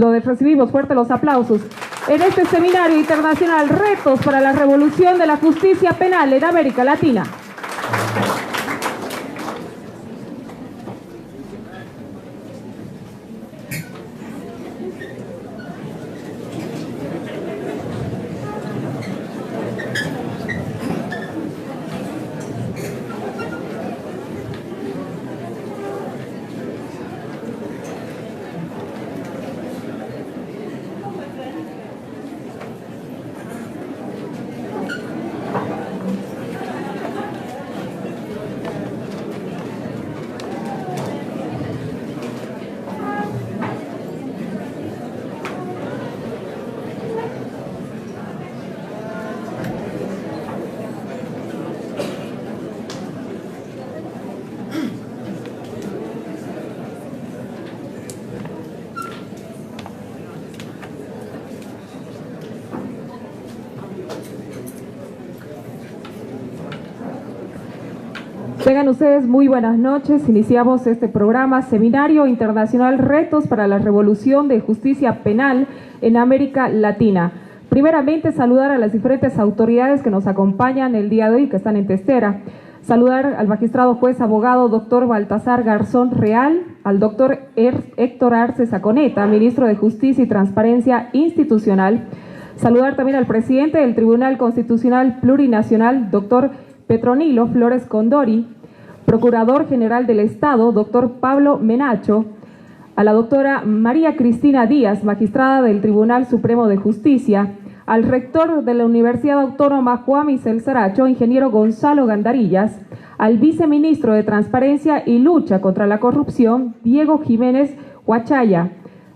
Recibimos fuerte los aplausos en este seminario internacional Retos para la Revolución de la Justicia Penal en América Latina. Tengan ustedes muy buenas noches. Iniciamos este programa Seminario Internacional Retos para la Revolución de Justicia Penal en América Latina. Primeramente, saludar a las diferentes autoridades que nos acompañan el día de hoy, que están en Testera. Saludar al magistrado juez abogado doctor Baltasar Garzón Real, al doctor Héctor Arce Saconeta, ministro de Justicia y Transparencia Institucional. Saludar también al presidente del Tribunal Constitucional Plurinacional, doctor Petronilo Flores Condori, Procurador General del Estado, doctor Pablo Menacho, a la doctora María Cristina Díaz, magistrada del Tribunal Supremo de Justicia, al rector de la Universidad Autónoma Juan Michel Saracho, ingeniero Gonzalo Gandarillas, al viceministro de Transparencia y Lucha contra la Corrupción, Diego Jiménez Huachaya.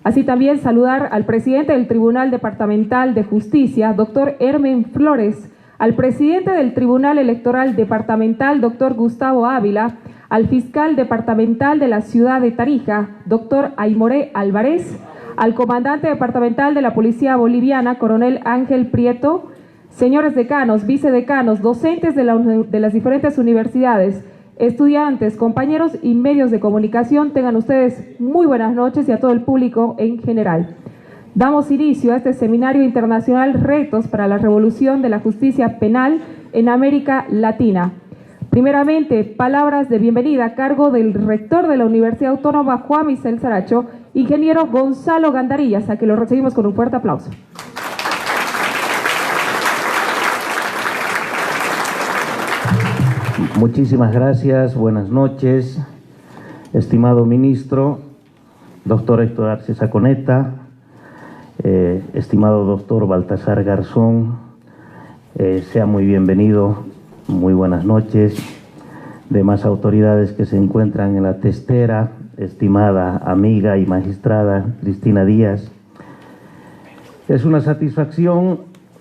Así también saludar al presidente del Tribunal Departamental de Justicia, doctor Hermen Flores, al presidente del Tribunal Electoral Departamental, doctor Gustavo Ávila, al fiscal departamental de la ciudad de Tarija, doctor Aymoré Álvarez, al comandante departamental de la Policía Boliviana, coronel Ángel Prieto, señores decanos, vicedecanos, docentes de las diferentes universidades, estudiantes, compañeros y medios de comunicación, tengan ustedes muy buenas noches y a todo el público en general. Damos inicio a este Seminario Internacional Retos para la Revolución de la Justicia Penal en América Latina. Primeramente, palabras de bienvenida a cargo del rector de la Universidad Autónoma Juan Michel Saracho, ingeniero Gonzalo Gandarillas, a que lo recibimos con un fuerte aplauso. Muchísimas gracias, buenas noches, estimado ministro, doctor Héctor Arce Saconeta, estimado doctor Baltasar Garzón, sea muy bienvenido, muy buenas noches, demás autoridades que se encuentran en la Testera, estimada amiga y magistrada Cristina Díaz. Es una satisfacción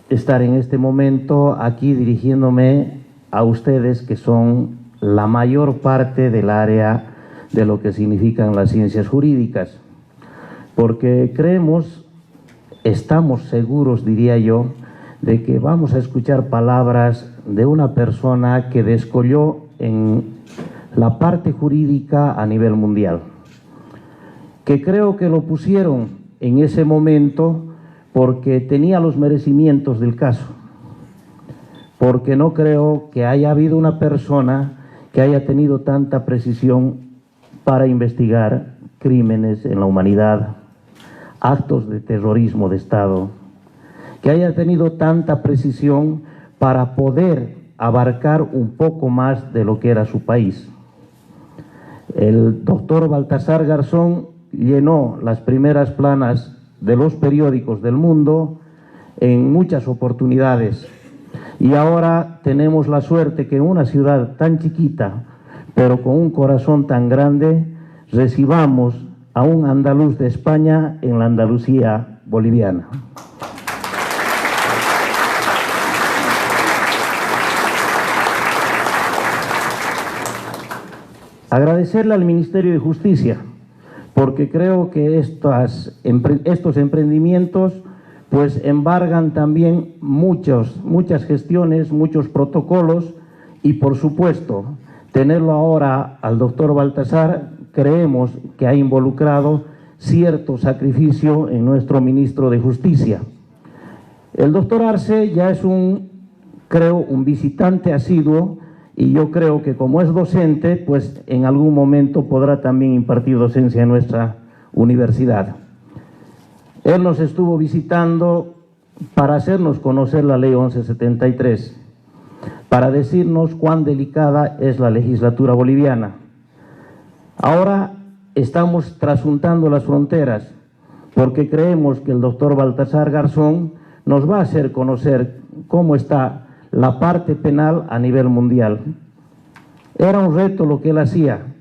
estar en este momento aquí dirigiéndome a ustedes que son la mayor parte del área de lo que significan las ciencias jurídicas, porque estamos seguros, diría yo, de que vamos a escuchar palabras de una persona que descolló en la parte jurídica a nivel mundial, que creo que lo pusieron en ese momento porque tenía los merecimientos del caso, porque no creo que haya habido una persona que haya tenido tanta precisión para investigar crímenes en la humanidad, actos de terrorismo de Estado, que haya tenido tanta precisión para poder abarcar un poco más de lo que era su país. El doctor Baltasar Garzón llenó las primeras planas de los periódicos del mundo en muchas oportunidades, y ahora tenemos la suerte que en una ciudad tan chiquita, pero con un corazón tan grande, recibamos a un andaluz de España en la Andalucía boliviana. Agradecerle al Ministerio de Justicia, porque creo que estos emprendimientos pues embargan también muchas gestiones, muchos protocolos, y por supuesto tenerlo ahora al doctor Baltasar creemos que ha involucrado cierto sacrificio en nuestro ministro de Justicia. El doctor Arce ya es un visitante asiduo, y yo creo que como es docente, pues en algún momento podrá también impartir docencia en nuestra universidad. Él nos estuvo visitando para hacernos conocer la ley 1173, para decirnos cuán delicada es la legislatura boliviana. Ahora estamos trasuntando las fronteras, porque creemos que el doctor Baltasar Garzón nos va a hacer conocer cómo está la parte penal a nivel mundial. Era un reto lo que él hacía,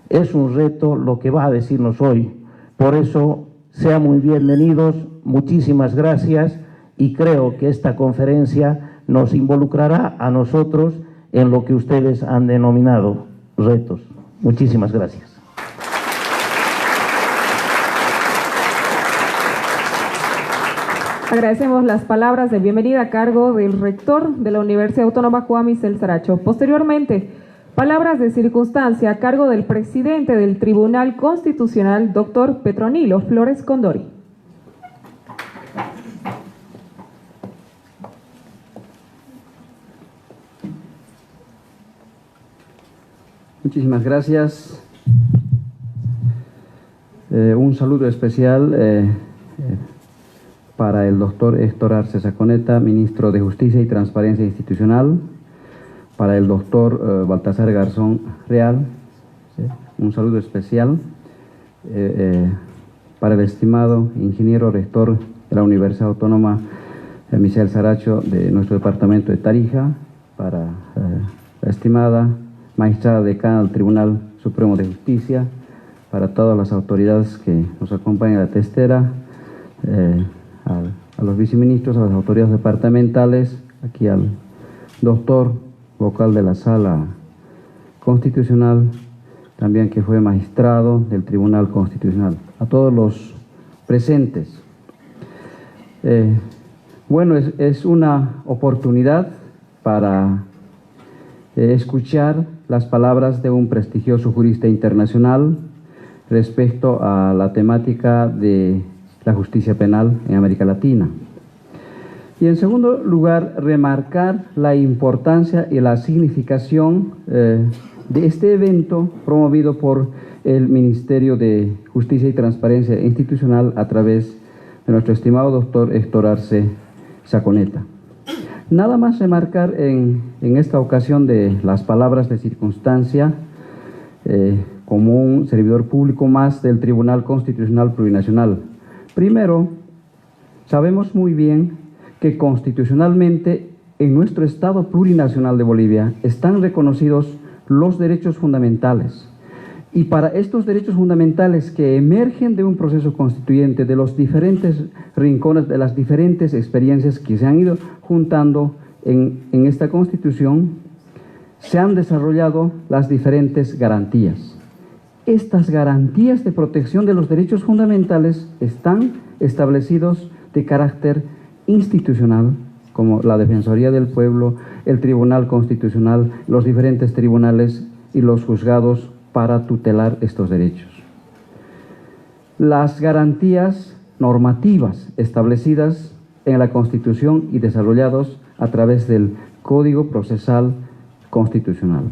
es un reto lo que va a decirnos hoy. Por eso, sean muy bienvenidos, muchísimas gracias, y creo que esta conferencia nos involucrará a nosotros en lo que ustedes han denominado retos. Muchísimas gracias. Agradecemos las palabras de bienvenida a cargo del rector de la Universidad Autónoma Juan Michel Saracho. Posteriormente, palabras de circunstancia a cargo del presidente del Tribunal Constitucional, doctor Petronilo Flores Condori. Muchísimas gracias. Un saludo especial para el doctor Héctor Arce Saconeta, ministro de Justicia y Transparencia Institucional, para el doctor Baltasar Garzón Real, un saludo especial para el estimado ingeniero rector de la Universidad Autónoma Michel Saracho de nuestro departamento de Tarija, para la estimada magistrada decana del Tribunal Supremo de Justicia, para todas las autoridades que nos acompañan a la testera, a los viceministros, a las autoridades departamentales, aquí al doctor vocal de la Sala Constitucional, también que fue magistrado del Tribunal Constitucional, a todos los presentes. Bueno, es una oportunidad para escuchar las palabras de un prestigioso jurista internacional respecto a la temática de la justicia penal en América Latina. Y en segundo lugar, remarcar la importancia y la significación de este evento promovido por el Ministerio de Justicia y Transparencia Institucional a través de nuestro estimado doctor Héctor Arce Saconeta. Nada más remarcar en esta ocasión de las palabras de circunstancia como un servidor público más del Tribunal Constitucional Plurinacional. Primero, sabemos muy bien que constitucionalmente en nuestro Estado plurinacional de Bolivia están reconocidos los derechos fundamentales. Y para estos derechos fundamentales que emergen de un proceso constituyente, de los diferentes rincones, de las diferentes experiencias que se han ido juntando en esta Constitución, se han desarrollado las diferentes garantías. Estas garantías de protección de los derechos fundamentales están establecidos de carácter institucional, como la Defensoría del Pueblo, el Tribunal Constitucional, los diferentes tribunales y los juzgados para tutelar estos derechos. Las garantías normativas establecidas en la Constitución y desarrollados a través del Código Procesal Constitucional,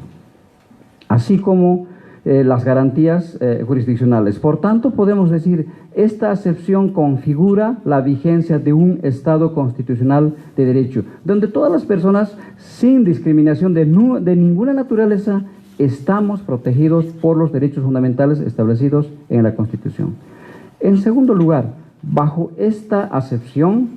así como las garantías jurisdiccionales. Por tanto, podemos decir, esta acepción configura la vigencia de un Estado constitucional de derecho, donde todas las personas, sin discriminación de ninguna naturaleza, estamos protegidos por los derechos fundamentales establecidos en la Constitución. En segundo lugar, bajo esta acepción,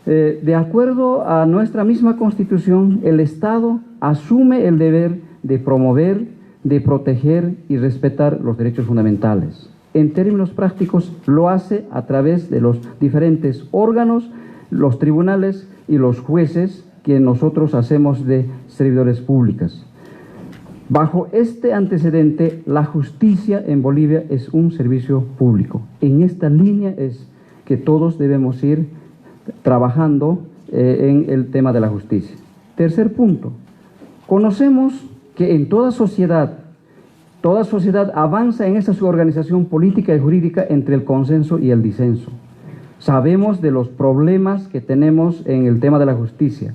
de acuerdo a nuestra misma Constitución, el Estado asume el deber de promover, de proteger y respetar los derechos fundamentales. En términos prácticos, lo hace a través de los diferentes órganos, los tribunales y los jueces que nosotros hacemos de servidores públicos. Bajo este antecedente, la justicia en Bolivia es un servicio público. En esta línea es que todos debemos ir trabajando en el tema de la justicia. Tercer punto, conocemos que en toda sociedad Toda sociedad avanza en esa organización política y jurídica entre el consenso y el disenso. Sabemos de los problemas que tenemos en el tema de la justicia.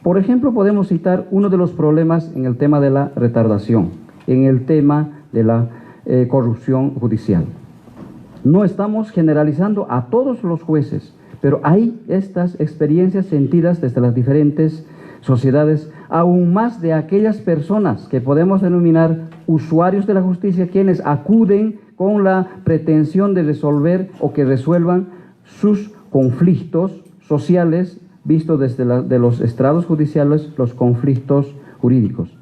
Por ejemplo, podemos citar uno de los problemas en el tema de la retardación, en el tema de la corrupción judicial. No estamos generalizando a todos los jueces, pero hay estas experiencias sentidas desde las diferentes sociedades, aún más de aquellas personas que podemos denominar usuarios de la justicia, quienes acuden con la pretensión de resolver o que resuelvan sus conflictos sociales, visto desde de los estrados judiciales, los conflictos jurídicos.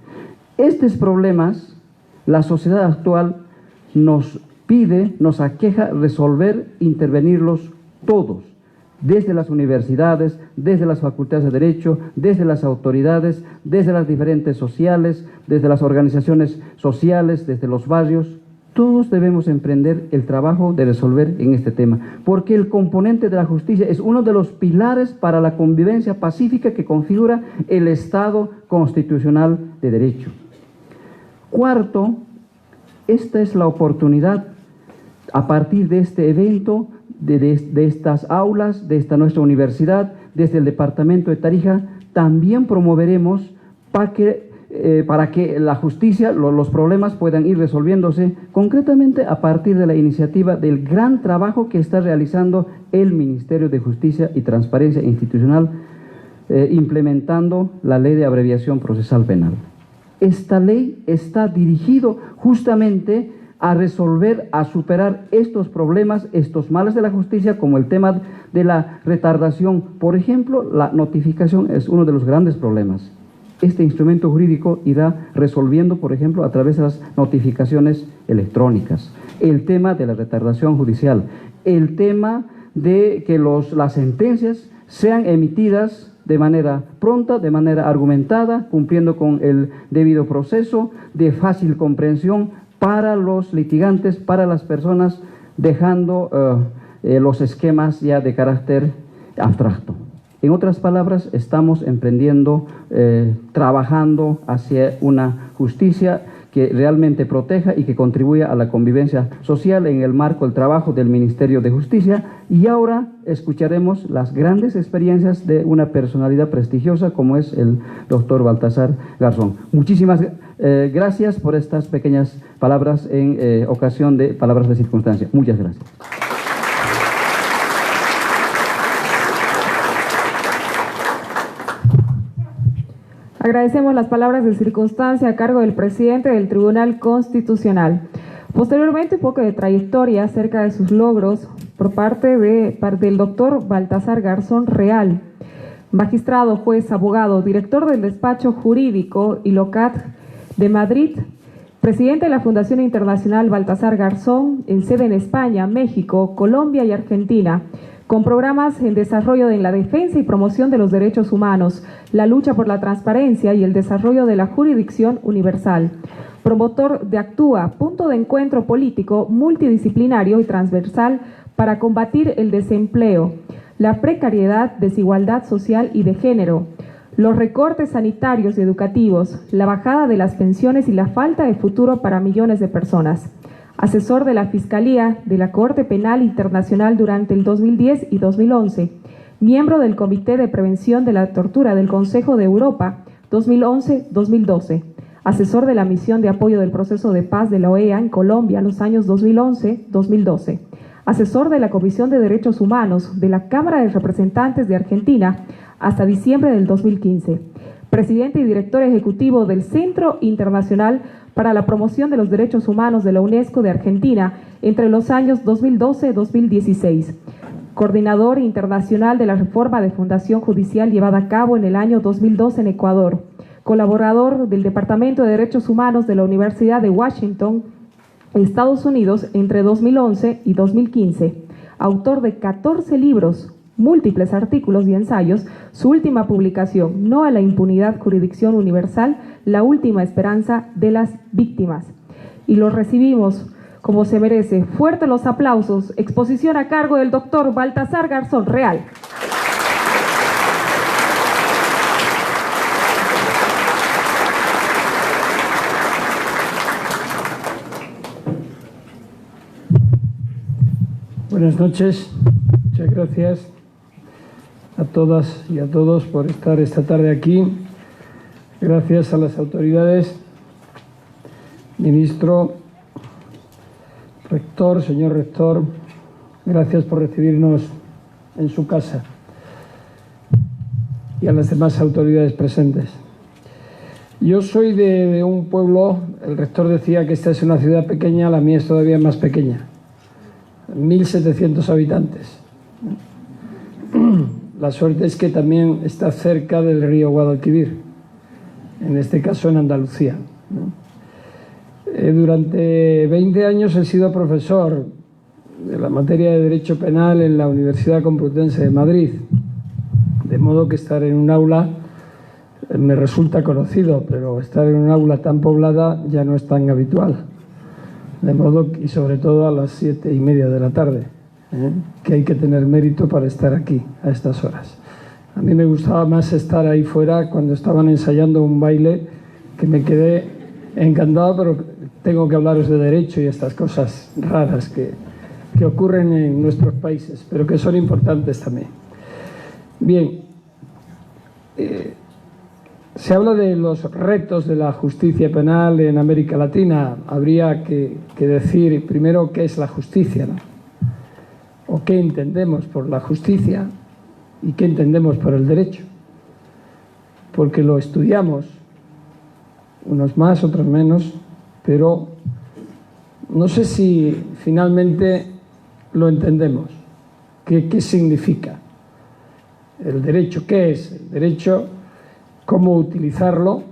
Estos problemas, la sociedad actual nos pide, nos aqueja resolver, intervenirlos todos, desde las universidades, desde las facultades de Derecho, desde las autoridades, desde las diferentes sociales, desde las organizaciones sociales, desde los barrios. Todos debemos emprender el trabajo de resolver en este tema, porque el componente de la justicia es uno de los pilares para la convivencia pacífica que configura el Estado constitucional de derecho. Cuarto, esta es la oportunidad, a partir de este evento, de estas aulas, de esta nuestra universidad, desde el departamento de Tarija, también promoveremos para que la justicia, los problemas puedan ir resolviéndose concretamente a partir de la iniciativa del gran trabajo que está realizando el Ministerio de Justicia y Transparencia Institucional, implementando la Ley de Abreviación Procesal Penal. Esta ley está dirigido justamente a resolver, a superar estos problemas, estos males de la justicia, como el tema de la retardación. Por ejemplo, la notificación es uno de los grandes problemas. Este instrumento jurídico irá resolviendo, por ejemplo, a través de las notificaciones electrónicas, el tema de la retardación judicial, el tema de que las sentencias sean emitidas de manera pronta, de manera argumentada, cumpliendo con el debido proceso, de fácil comprensión para los litigantes, para las personas, dejando los esquemas ya de carácter abstracto. En otras palabras, estamos emprendiendo, trabajando hacia una justicia que realmente proteja y que contribuya a la convivencia social en el marco del trabajo del Ministerio de Justicia. Y ahora escucharemos las grandes experiencias de una personalidad prestigiosa como es el doctor Baltasar Garzón. Muchísimas gracias por estas pequeñas palabras en ocasión de palabras de circunstancia. Muchas gracias. Agradecemos las palabras de circunstancia a cargo del presidente del Tribunal Constitucional. Posteriormente, un poco de trayectoria acerca de sus logros por parte del doctor Baltasar Garzón Real, magistrado, juez, abogado, director del despacho jurídico ILOCAT de Madrid, presidente de la Fundación Internacional Baltasar Garzón, en sede en España, México, Colombia y Argentina, con programas en desarrollo en la defensa y promoción de los derechos humanos, la lucha por la transparencia y el desarrollo de la jurisdicción universal. Promotor de Actúa, punto de encuentro político multidisciplinario y transversal para combatir el desempleo, la precariedad, desigualdad social y de género, los recortes sanitarios y educativos, la bajada de las pensiones y la falta de futuro para millones de personas. Asesor de la Fiscalía de la Corte Penal Internacional durante el 2010 y 2011, miembro del Comité de Prevención de la Tortura del Consejo de Europa 2011-2012, asesor de la Misión de Apoyo del Proceso de Paz de la OEA en Colombia los años 2011-2012, asesor de la Comisión de Derechos Humanos de la Cámara de Representantes de Argentina hasta diciembre del 2015, presidente y director ejecutivo del Centro Internacional para la Promoción de los Derechos Humanos de la UNESCO de Argentina entre los años 2012-2016, coordinador internacional de la reforma de fundación judicial llevada a cabo en el año 2012 en Ecuador, colaborador del Departamento de Derechos Humanos de la Universidad de Washington, Estados Unidos, entre 2011 y 2015, autor de 14 libros, múltiples artículos y ensayos, su última publicación, No a la impunidad, jurisdicción universal, la última esperanza de las víctimas. Y lo recibimos como se merece. Fuertes los aplausos. Exposición a cargo del doctor Baltasar Garzón Real. Buenas noches, muchas gracias a todas y a todos por estar esta tarde aquí. Gracias a las autoridades, ministro, rector, señor rector, gracias por recibirnos en su casa y a las demás autoridades presentes. Yo soy de un pueblo, el rector decía que esta es una ciudad pequeña, la mía es todavía más pequeña, 1.700 habitantes. La suerte es que también está cerca del río Guadalquivir, en este caso en Andalucía. Durante 20 años he sido profesor de la materia de Derecho Penal en la Universidad Complutense de Madrid, de modo que estar en un aula me resulta conocido, pero estar en un aula tan poblada ya no es tan habitual. De modo, y sobre todo a las 7:30 de la tarde, que hay que tener mérito para estar aquí a estas horas. A mí me gustaba más estar ahí fuera cuando estaban ensayando un baile, que me quedé encantado, pero tengo que hablaros de derecho y estas cosas raras que ocurren en nuestros países, pero que son importantes también. Bien, se habla de los retos de la justicia penal en América Latina. Habría que decir primero qué es la justicia, ¿no? O qué entendemos por la justicia y qué entendemos por el derecho. Porque lo estudiamos, unos más, otros menos, pero no sé si finalmente lo entendemos. ¿Qué significa el derecho? ¿Qué es el derecho? ¿Cómo utilizarlo?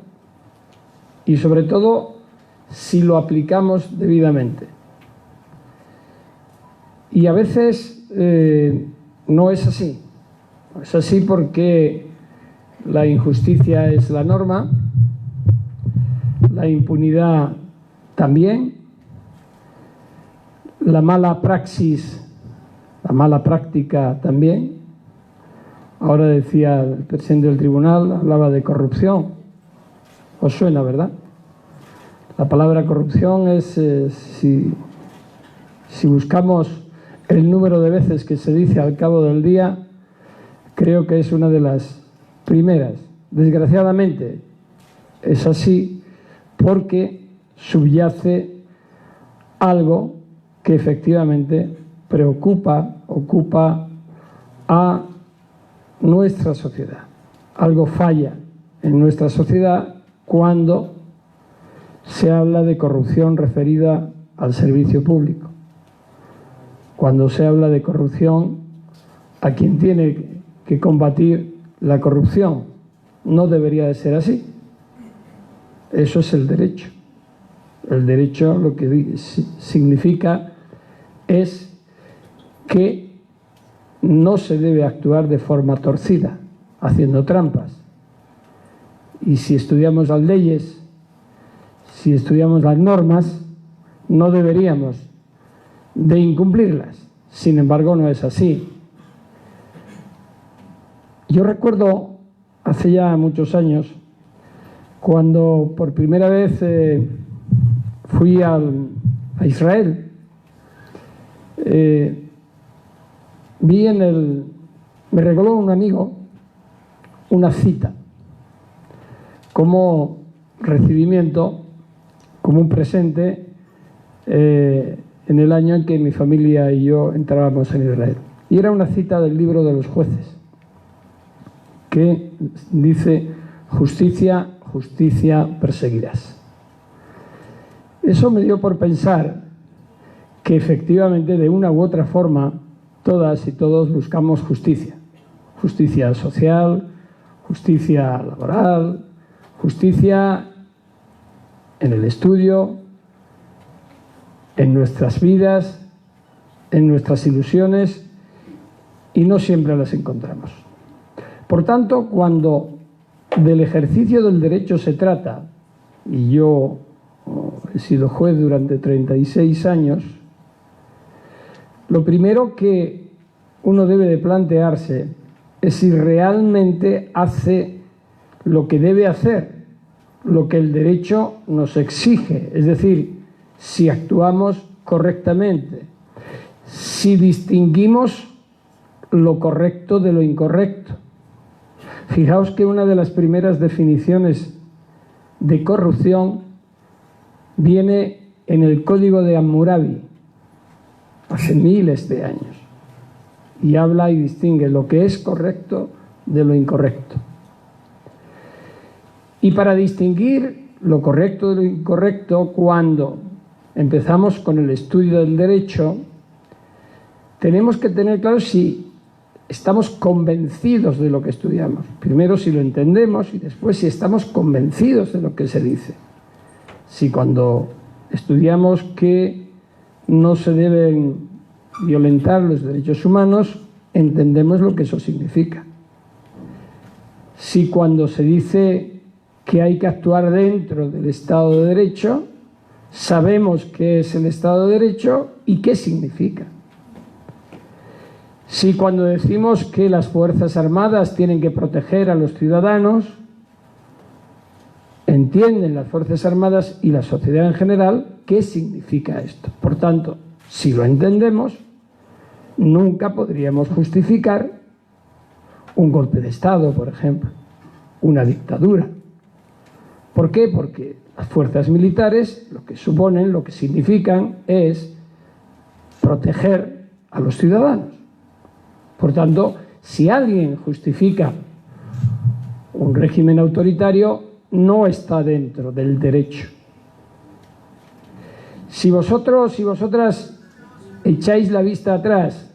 Y sobre todo, si lo aplicamos debidamente. Y a veces no es así. No es así porque la injusticia es la norma, la impunidad también, la mala praxis, la mala práctica también. Ahora decía el presidente del tribunal, hablaba de corrupción. ¿Os suena, verdad? La palabra corrupción es, si buscamos el número de veces que se dice al cabo del día, creo que es una de las primeras. Desgraciadamente es así porque subyace algo que efectivamente ocupa a nuestra sociedad. Algo falla en nuestra sociedad cuando se habla de corrupción referida al servicio público. Cuando se habla de corrupción a quien tiene que combatir la corrupción. No debería de ser así. Eso es el derecho. El derecho lo que significa es que no se debe actuar de forma torcida, haciendo trampas. Y si estudiamos las leyes, si estudiamos las normas, no deberíamos de incumplirlas. Sin embargo, no es así. Yo recuerdo hace ya muchos años, cuando por primera vez fui a Israel, me regaló un amigo una cita como recibimiento, como un presente en el año en que mi familia y yo entrábamos en Israel. Y era una cita del libro de los jueces, que dice: justicia, justicia perseguirás. Eso me dio por pensar que efectivamente de una u otra forma todas y todos buscamos justicia. Justicia social, justicia laboral, justicia en el estudio, en nuestras vidas, en nuestras ilusiones, y no siempre las encontramos. Por tanto, cuando del ejercicio del derecho se trata, y yo he sido juez durante 36 años, lo primero que uno debe de plantearse es si realmente hace lo que debe hacer, lo que el derecho nos exige, es decir, si actuamos correctamente. si distinguimos lo correcto de lo incorrecto. Fijaos que una de las primeras definiciones de corrupción viene en el Código de Hammurabi, hace miles de años, y habla y distingue lo que es correcto de lo incorrecto. Y para distinguir lo correcto de lo incorrecto, cuando empezamos con el estudio del derecho, tenemos que tener claro si estamos convencidos de lo que estudiamos. Primero si lo entendemos y después si estamos convencidos de lo que se dice. Si cuando estudiamos que no se deben violentar los derechos humanos, entendemos lo que eso significa. Si cuando se dice que hay que actuar dentro del Estado de Derecho, sabemos qué es el Estado de Derecho y qué significa. Si cuando decimos que las Fuerzas Armadas tienen que proteger a los ciudadanos, entienden las Fuerzas Armadas y la sociedad en general qué significa esto. Por tanto, si lo entendemos, nunca podríamos justificar un golpe de Estado, por ejemplo, una dictadura. ¿Por qué? Porque las fuerzas militares lo que suponen, lo que significan es proteger a los ciudadanos. Por tanto, si alguien justifica un régimen autoritario, no está dentro del derecho. Si vosotros y vosotras echáis la vista atrás,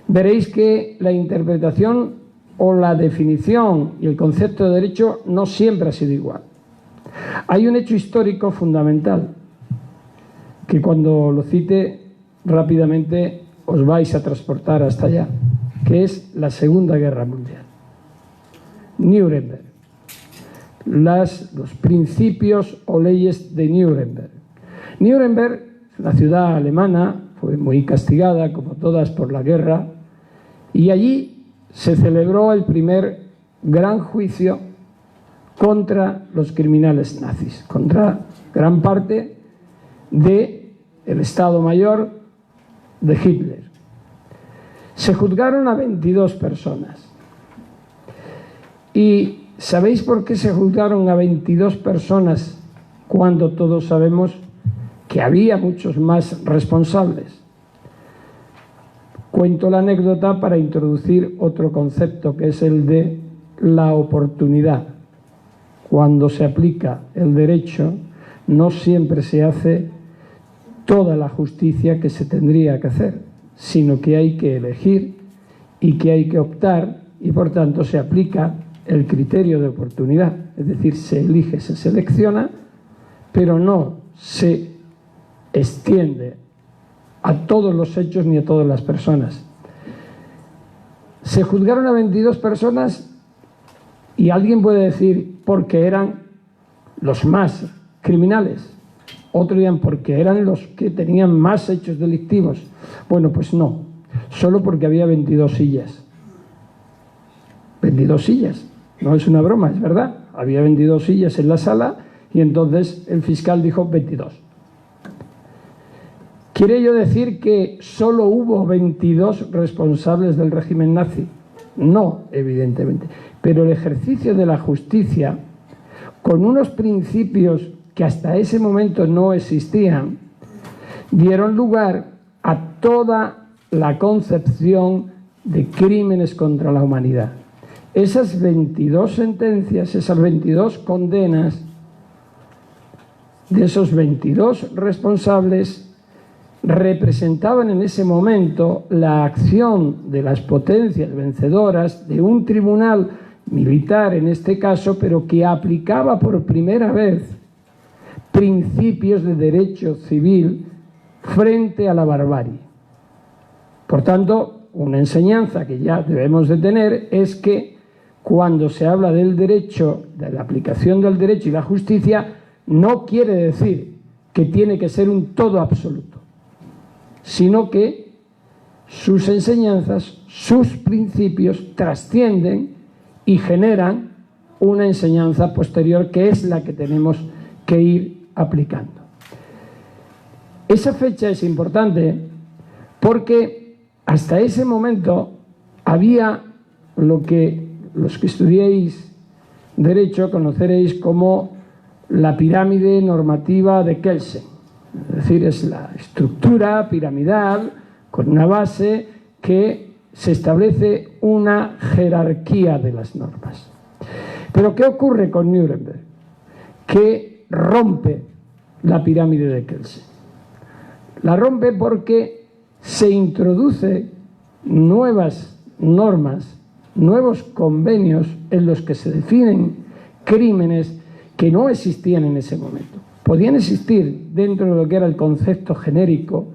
veréis que la interpretación o la definición y el concepto de derecho no siempre ha sido igual. Hay un hecho histórico fundamental que cuando lo cite rápidamente os vais a transportar hasta allá, que es la Segunda Guerra Mundial. Nuremberg. Los principios o leyes de Nuremberg. Nuremberg, la ciudad alemana, fue muy castigada, como todas, por la guerra, y allí se celebró el primer gran juicio contra los criminales nazis, contra gran parte del Estado Mayor de Hitler. Se juzgaron a 22 personas. ¿Y sabéis por qué se juzgaron a 22 personas cuando todos sabemos que había muchos más responsables? Cuento la anécdota para introducir otro concepto, que es el de la oportunidad. Cuando se aplica el derecho, no siempre se hace toda la justicia que se tendría que hacer, sino que hay que elegir y que hay que optar, y por tanto se aplica el criterio de oportunidad, es decir, se elige, se selecciona, pero no se extiende a todos los hechos ni a todas las personas. Se juzgaron a 22 personas y alguien puede decir porque eran los más criminales. Otros dirán porque eran los que tenían más hechos delictivos. Bueno, pues no, solo porque había 22 sillas. 22 sillas, no es una broma, es verdad. Había 22 sillas en la sala y entonces el fiscal dijo 22. ¿Quiere ello decir que solo hubo 22 responsables del régimen nazi? No, evidentemente. Pero el ejercicio de la justicia, con unos principios que hasta ese momento no existían, dieron lugar a toda la concepción de crímenes contra la humanidad. Esas 22 sentencias, esas 22 condenas de esos 22 responsables representaban en ese momento la acción de las potencias vencedoras de un tribunal militar en este caso, pero que aplicaba por primera vez principios de derecho civil frente a la barbarie. Por tanto, una enseñanza que ya debemos de tener es que cuando se habla del derecho, de la aplicación del derecho y la justicia, no quiere decir que tiene que ser un todo absoluto, sino que sus enseñanzas, sus principios trascienden y generan una enseñanza posterior que es la que tenemos que ir aplicando. Esa fecha es importante porque hasta ese momento había lo que los que estudiéis Derecho conoceréis como la pirámide normativa de Kelsen. Es decir, es la estructura piramidal con una base que se establece una jerarquía de las normas. Pero ¿qué ocurre con Nuremberg? Que rompe la pirámide de Kelsen. La rompe porque se introduce nuevas normas, nuevos convenios en los que se definen crímenes que no existían en ese momento. Podían existir dentro de lo que era el concepto genérico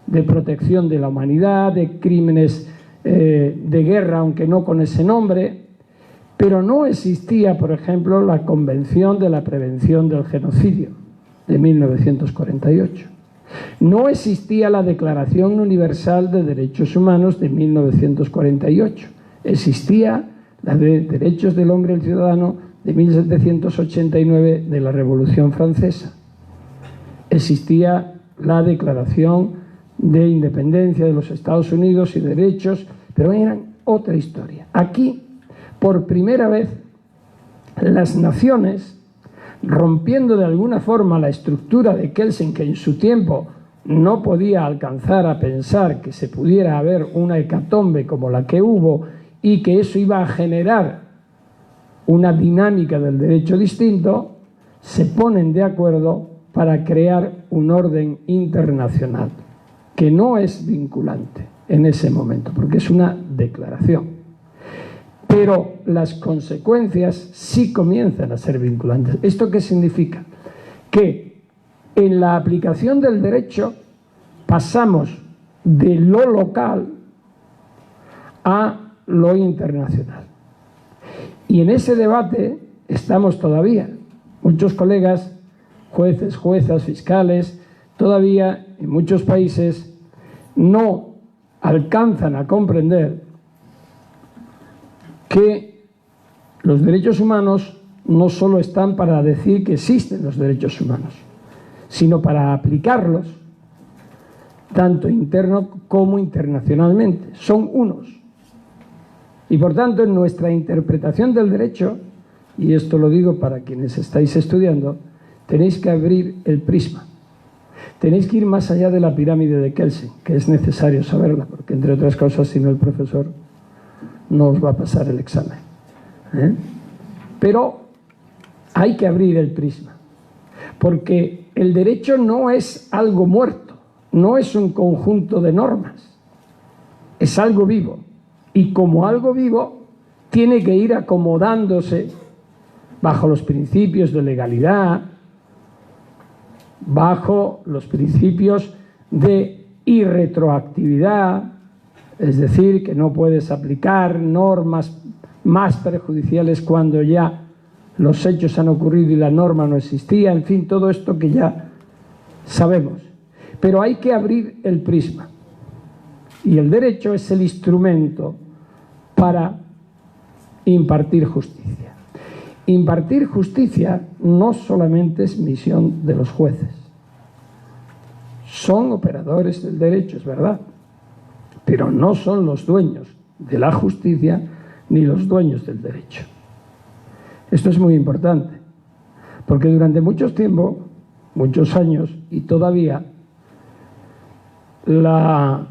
de protección de la humanidad, de crímenes de guerra, aunque no con ese nombre, pero no existía, por ejemplo, la Convención de la Prevención del Genocidio de 1948. No existía la Declaración Universal de Derechos Humanos de 1948. Existía la de Derechos del Hombre y el Ciudadano de 1789 de la Revolución Francesa. Existía la Declaración de Independencia de los Estados Unidos y derechos, pero eran otra historia. Aquí, por primera vez, las naciones, rompiendo de alguna forma la estructura de Kelsen, que en su tiempo no podía alcanzar a pensar que se pudiera haber una hecatombe como la que hubo y que eso iba a generar una dinámica del derecho distinto, se ponen de acuerdo para crear un orden internacional que no es vinculante en ese momento, porque es una declaración. Pero las consecuencias sí comienzan a ser vinculantes. ¿Esto qué significa? Que en la aplicación del derecho pasamos de lo local a lo internacional. Y en ese debate estamos todavía. Muchos colegas, jueces, juezas, fiscales, todavía en muchos países no alcanzan a comprender que los derechos humanos no solo están para decir que existen los derechos humanos, sino para aplicarlos tanto interno como internacionalmente. Son unos. Y por tanto, en nuestra interpretación del derecho, y esto lo digo para quienes estáis estudiando, tenéis que abrir el prisma. Tenéis que ir más allá de la pirámide de Kelsen, que es necesario saberla, porque entre otras cosas, si no el profesor no os va a pasar el examen. Pero hay que abrir el prisma, porque el derecho no es algo muerto, no es un conjunto de normas, es algo vivo. Y como algo vivo, tiene que ir acomodándose bajo los principios de legalidad, bajo los principios de irretroactividad, es decir, que no puedes aplicar normas más perjudiciales cuando ya los hechos han ocurrido y la norma no existía, en fin, todo esto que ya sabemos. Pero hay que abrir el prisma. Y el derecho es el instrumento para impartir justicia. Impartir justicia no solamente es misión de los jueces. Son operadores del derecho, es verdad, pero no son los dueños de la justicia ni los dueños del derecho. Esto es muy importante, porque durante mucho tiempo, muchos años, y todavía, la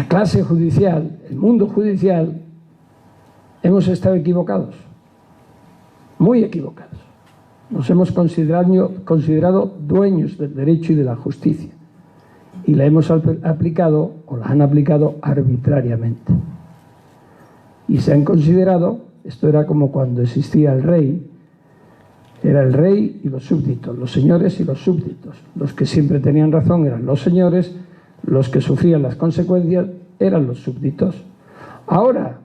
clase judicial, el mundo judicial, hemos estado equivocados, muy equivocados. Nos hemos considerado dueños del derecho y de la justicia, y la hemos aplicado, o la han aplicado arbitrariamente. Y se han considerado, esto era como cuando existía el rey, era el rey y los súbditos, los señores y los súbditos. Los que siempre tenían razón eran los señores, los que sufrían las consecuencias eran los súbditos. Ahora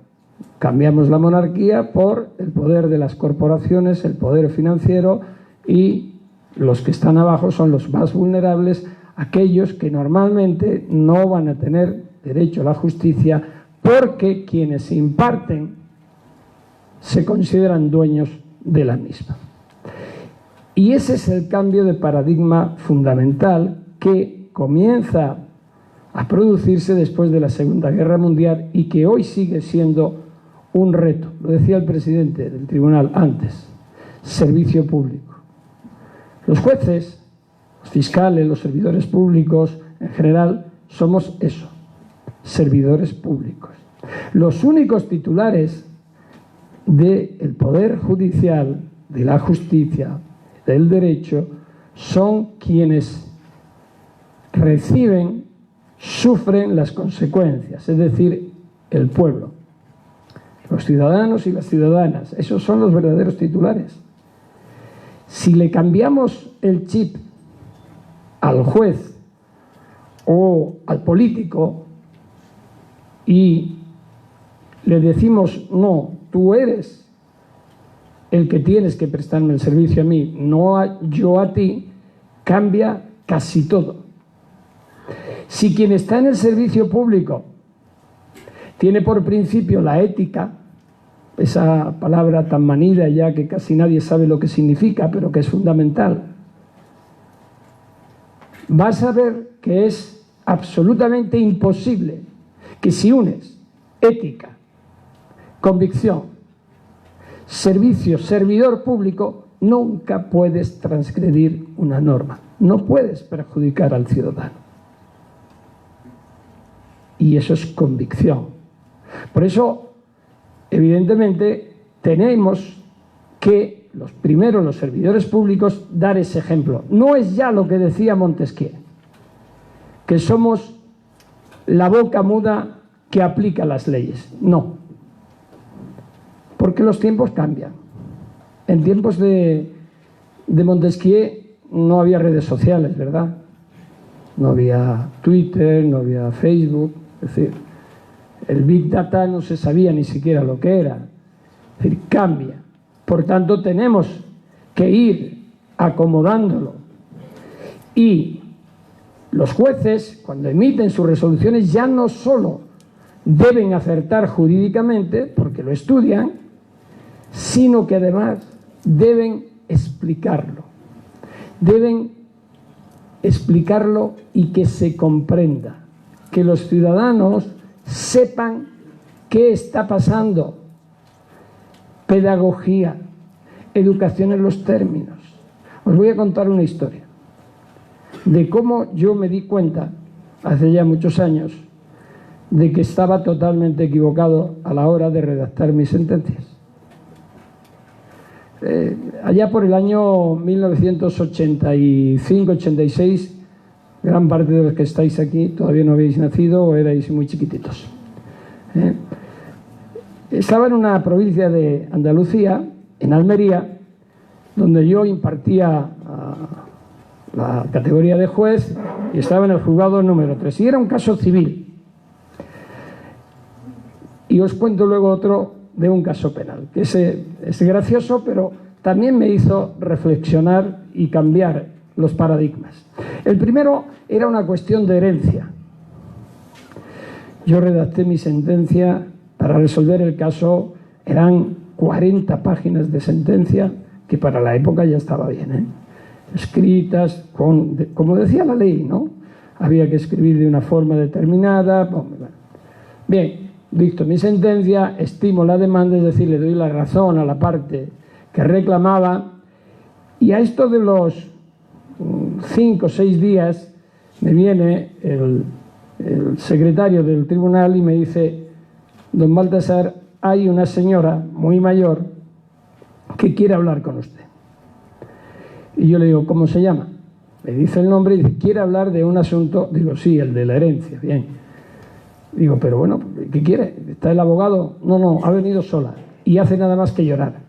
cambiamos la monarquía por el poder de las corporaciones, el poder financiero, y los que están abajo son los más vulnerables, aquellos que normalmente no van a tener derecho a la justicia porque quienes imparten se consideran dueños de la misma. Y ese es el cambio de paradigma fundamental que comienza a producirse después de la Segunda Guerra Mundial y que hoy sigue siendo un reto. Lo decía el presidente del tribunal antes: servicio público. Los jueces, los fiscales, los servidores públicos en general somos eso, servidores públicos. Los únicos titulares del poder judicial, de la justicia, del derecho, son quienes reciben, sufren las consecuencias, es decir, el pueblo. Los ciudadanos y las ciudadanas, esos son los verdaderos titulares. Si le cambiamos el chip al juez o al político y le decimos, no, tú eres el que tienes que prestarme el servicio a mí, no yo a ti, cambia casi todo. Si quien está en el servicio público tiene por principio la ética, esa palabra tan manida ya que casi nadie sabe lo que significa, pero que es fundamental, vas a ver que es absolutamente imposible que si unes ética, convicción, servicio, servidor público, nunca puedes transgredir una norma, no puedes perjudicar al ciudadano. Y eso es convicción. Por eso, evidentemente, tenemos que, los servidores públicos, dar ese ejemplo. No es ya lo que decía Montesquieu, que somos la boca muda que aplica las leyes. No. Porque los tiempos cambian. En tiempos de Montesquieu no había redes sociales, ¿verdad? No había Twitter, no había Facebook. Es decir, el Big Data no se sabía ni siquiera lo que era. Es decir, cambia. Por tanto, tenemos que ir acomodándolo. Y los jueces, cuando emiten sus resoluciones, ya no solo deben acertar jurídicamente, porque lo estudian, sino que además deben explicarlo. Deben explicarlo y que se comprenda, que los ciudadanos sepan qué está pasando. Pedagogía, educación en los términos. Os voy a contar una historia de cómo yo me di cuenta, hace ya muchos años, de que estaba totalmente equivocado a la hora de redactar mis sentencias. Allá por el año 1985-86, gran parte de los que estáis aquí todavía no habéis nacido o erais muy chiquititos. Estaba en una provincia de Andalucía, en Almería, donde yo impartía la categoría de juez y estaba en el juzgado número 3. Y era un caso civil. Y os cuento luego otro de un caso penal, que ese es gracioso, pero también me hizo reflexionar y cambiar los paradigmas. El primero era una cuestión de herencia. Yo redacté mi sentencia para resolver el caso, eran 40 páginas de sentencia, que para la época ya estaba bien, escritas como decía la ley, ¿no? Había que escribir de una forma determinada. Bien, dicto mi sentencia, estimo la demanda, es decir, le doy la razón a la parte que reclamaba, y a esto de los 5 o 6 días me viene el secretario del tribunal y me dice: don Baltasar, hay una señora muy mayor que quiere hablar con usted. Y yo le digo: ¿cómo se llama? Me dice el nombre y dice: quiere hablar de un asunto. Digo: sí, el de la herencia. Bien. Digo: pero bueno, ¿qué quiere? ¿Está el abogado? No, ha venido sola y hace nada más que llorar.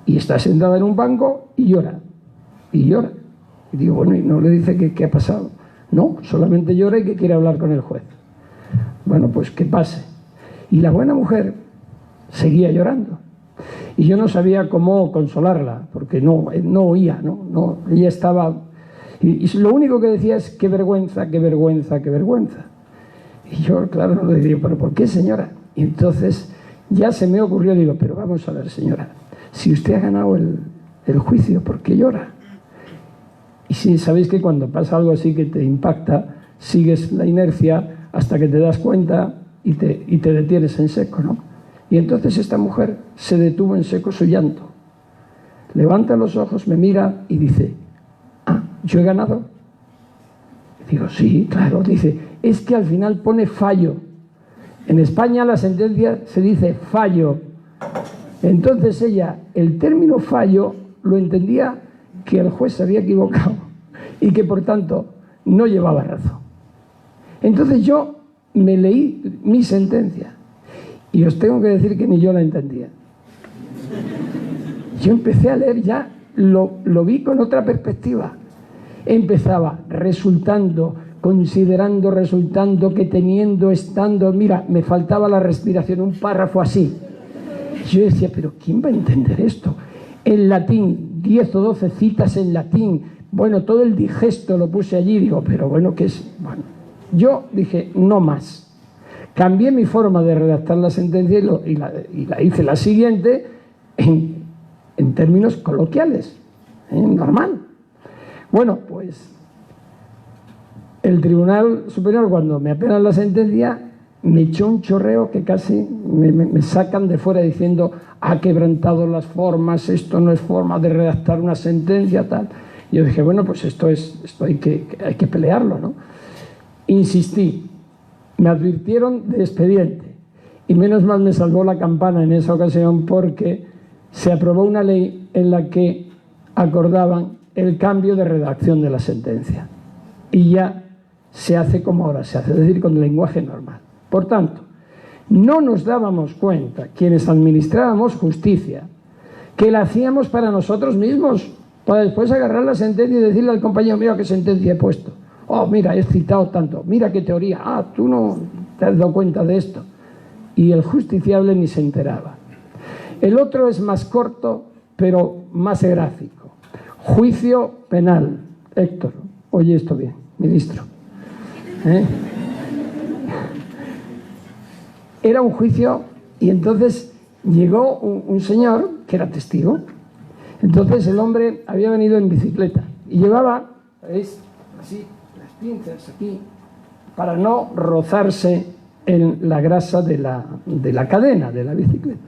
Y está sentada en un banco y llora. Y llora. Y digo: bueno, ¿y no le dice qué ha pasado? No, solamente llora y que quiere hablar con el juez. Bueno, pues que pase. Y la buena mujer seguía llorando. Y yo no sabía cómo consolarla, porque no oía, no, ella estaba... Y lo único que decía es: qué vergüenza, qué vergüenza, qué vergüenza. Y yo, claro, no le digo: ¿pero por qué, señora? Y entonces ya se me ocurrió, digo: pero vamos a ver, señora, si usted ha ganado el juicio, ¿por qué llora? Y si sabéis que cuando pasa algo así que te impacta, sigues la inercia hasta que te das cuenta y te detienes en seco, ¿no? Y entonces esta mujer se detuvo en seco su llanto. Levanta los ojos, me mira y dice: ah, ¿yo he ganado? Y digo, sí, claro. Dice, es que al final pone fallo. En España la sentencia se dice fallo. Entonces ella, el término fallo, lo entendía que el juez se había equivocado y que por tanto no llevaba razón. Entonces yo me leí mi sentencia y os tengo que decir que ni yo la entendía. Yo empecé a leer ya, lo vi con otra perspectiva. Empezaba resultando, considerando, resultando, que teniendo, estando. Mira, me faltaba la respiración, un párrafo así. Yo decía, pero ¿quién va a entender esto? En latín, 10 o 12 citas en latín. Bueno, todo el digesto lo puse allí. Digo, pero bueno, ¿qué es? Bueno, yo dije, no más. Cambié mi forma de redactar la sentencia y la hice la siguiente en términos coloquiales, normal. Bueno, pues el Tribunal Superior, cuando me apelan la sentencia, me echó un chorreo que casi me sacan de fuera diciendo: ha quebrantado las formas, esto no es forma de redactar una sentencia, tal. Y yo dije, bueno, pues esto hay que pelearlo, ¿no? Insistí, me advirtieron de expediente y menos mal me salvó la campana en esa ocasión, porque se aprobó una ley en la que acordaban el cambio de redacción de la sentencia y ya se hace como ahora se hace, es decir, con el lenguaje normal. Por tanto, no nos dábamos cuenta, quienes administrábamos justicia, que la hacíamos para nosotros mismos, para después agarrar la sentencia y decirle al compañero: mira qué sentencia he puesto, oh, mira, he citado tanto, mira qué teoría, ah, tú no te has dado cuenta de esto. Y el justiciable ni se enteraba. El otro es más corto, pero más gráfico. Juicio penal. Héctor, oye esto bien, ministro. Era un juicio y entonces llegó un señor que era testigo. Entonces el hombre había venido en bicicleta y llevaba, ¿veis? Así, las pinzas aquí, para no rozarse en la grasa de la cadena de la bicicleta.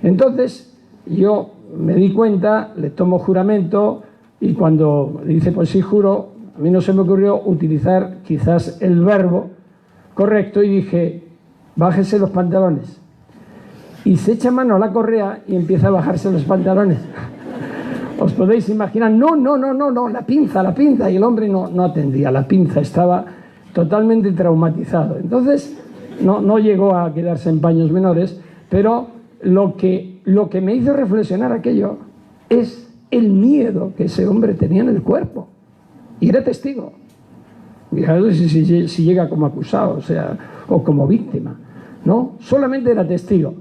Entonces yo me di cuenta, le tomo juramento y cuando le dice, pues sí, juro, a mí no se me ocurrió utilizar quizás el verbo correcto y dije: bájese los pantalones. Y se echa mano a la correa y empieza a bajarse los pantalones. Os podéis imaginar, no, la pinza, y el hombre no atendía, la pinza, estaba totalmente traumatizado. Entonces no llegó a quedarse en paños menores, pero lo que me hizo reflexionar aquello es el miedo que ese hombre tenía en el cuerpo. Y era testigo. Fijaros si llega como acusado, o como víctima. No, solamente era testigo.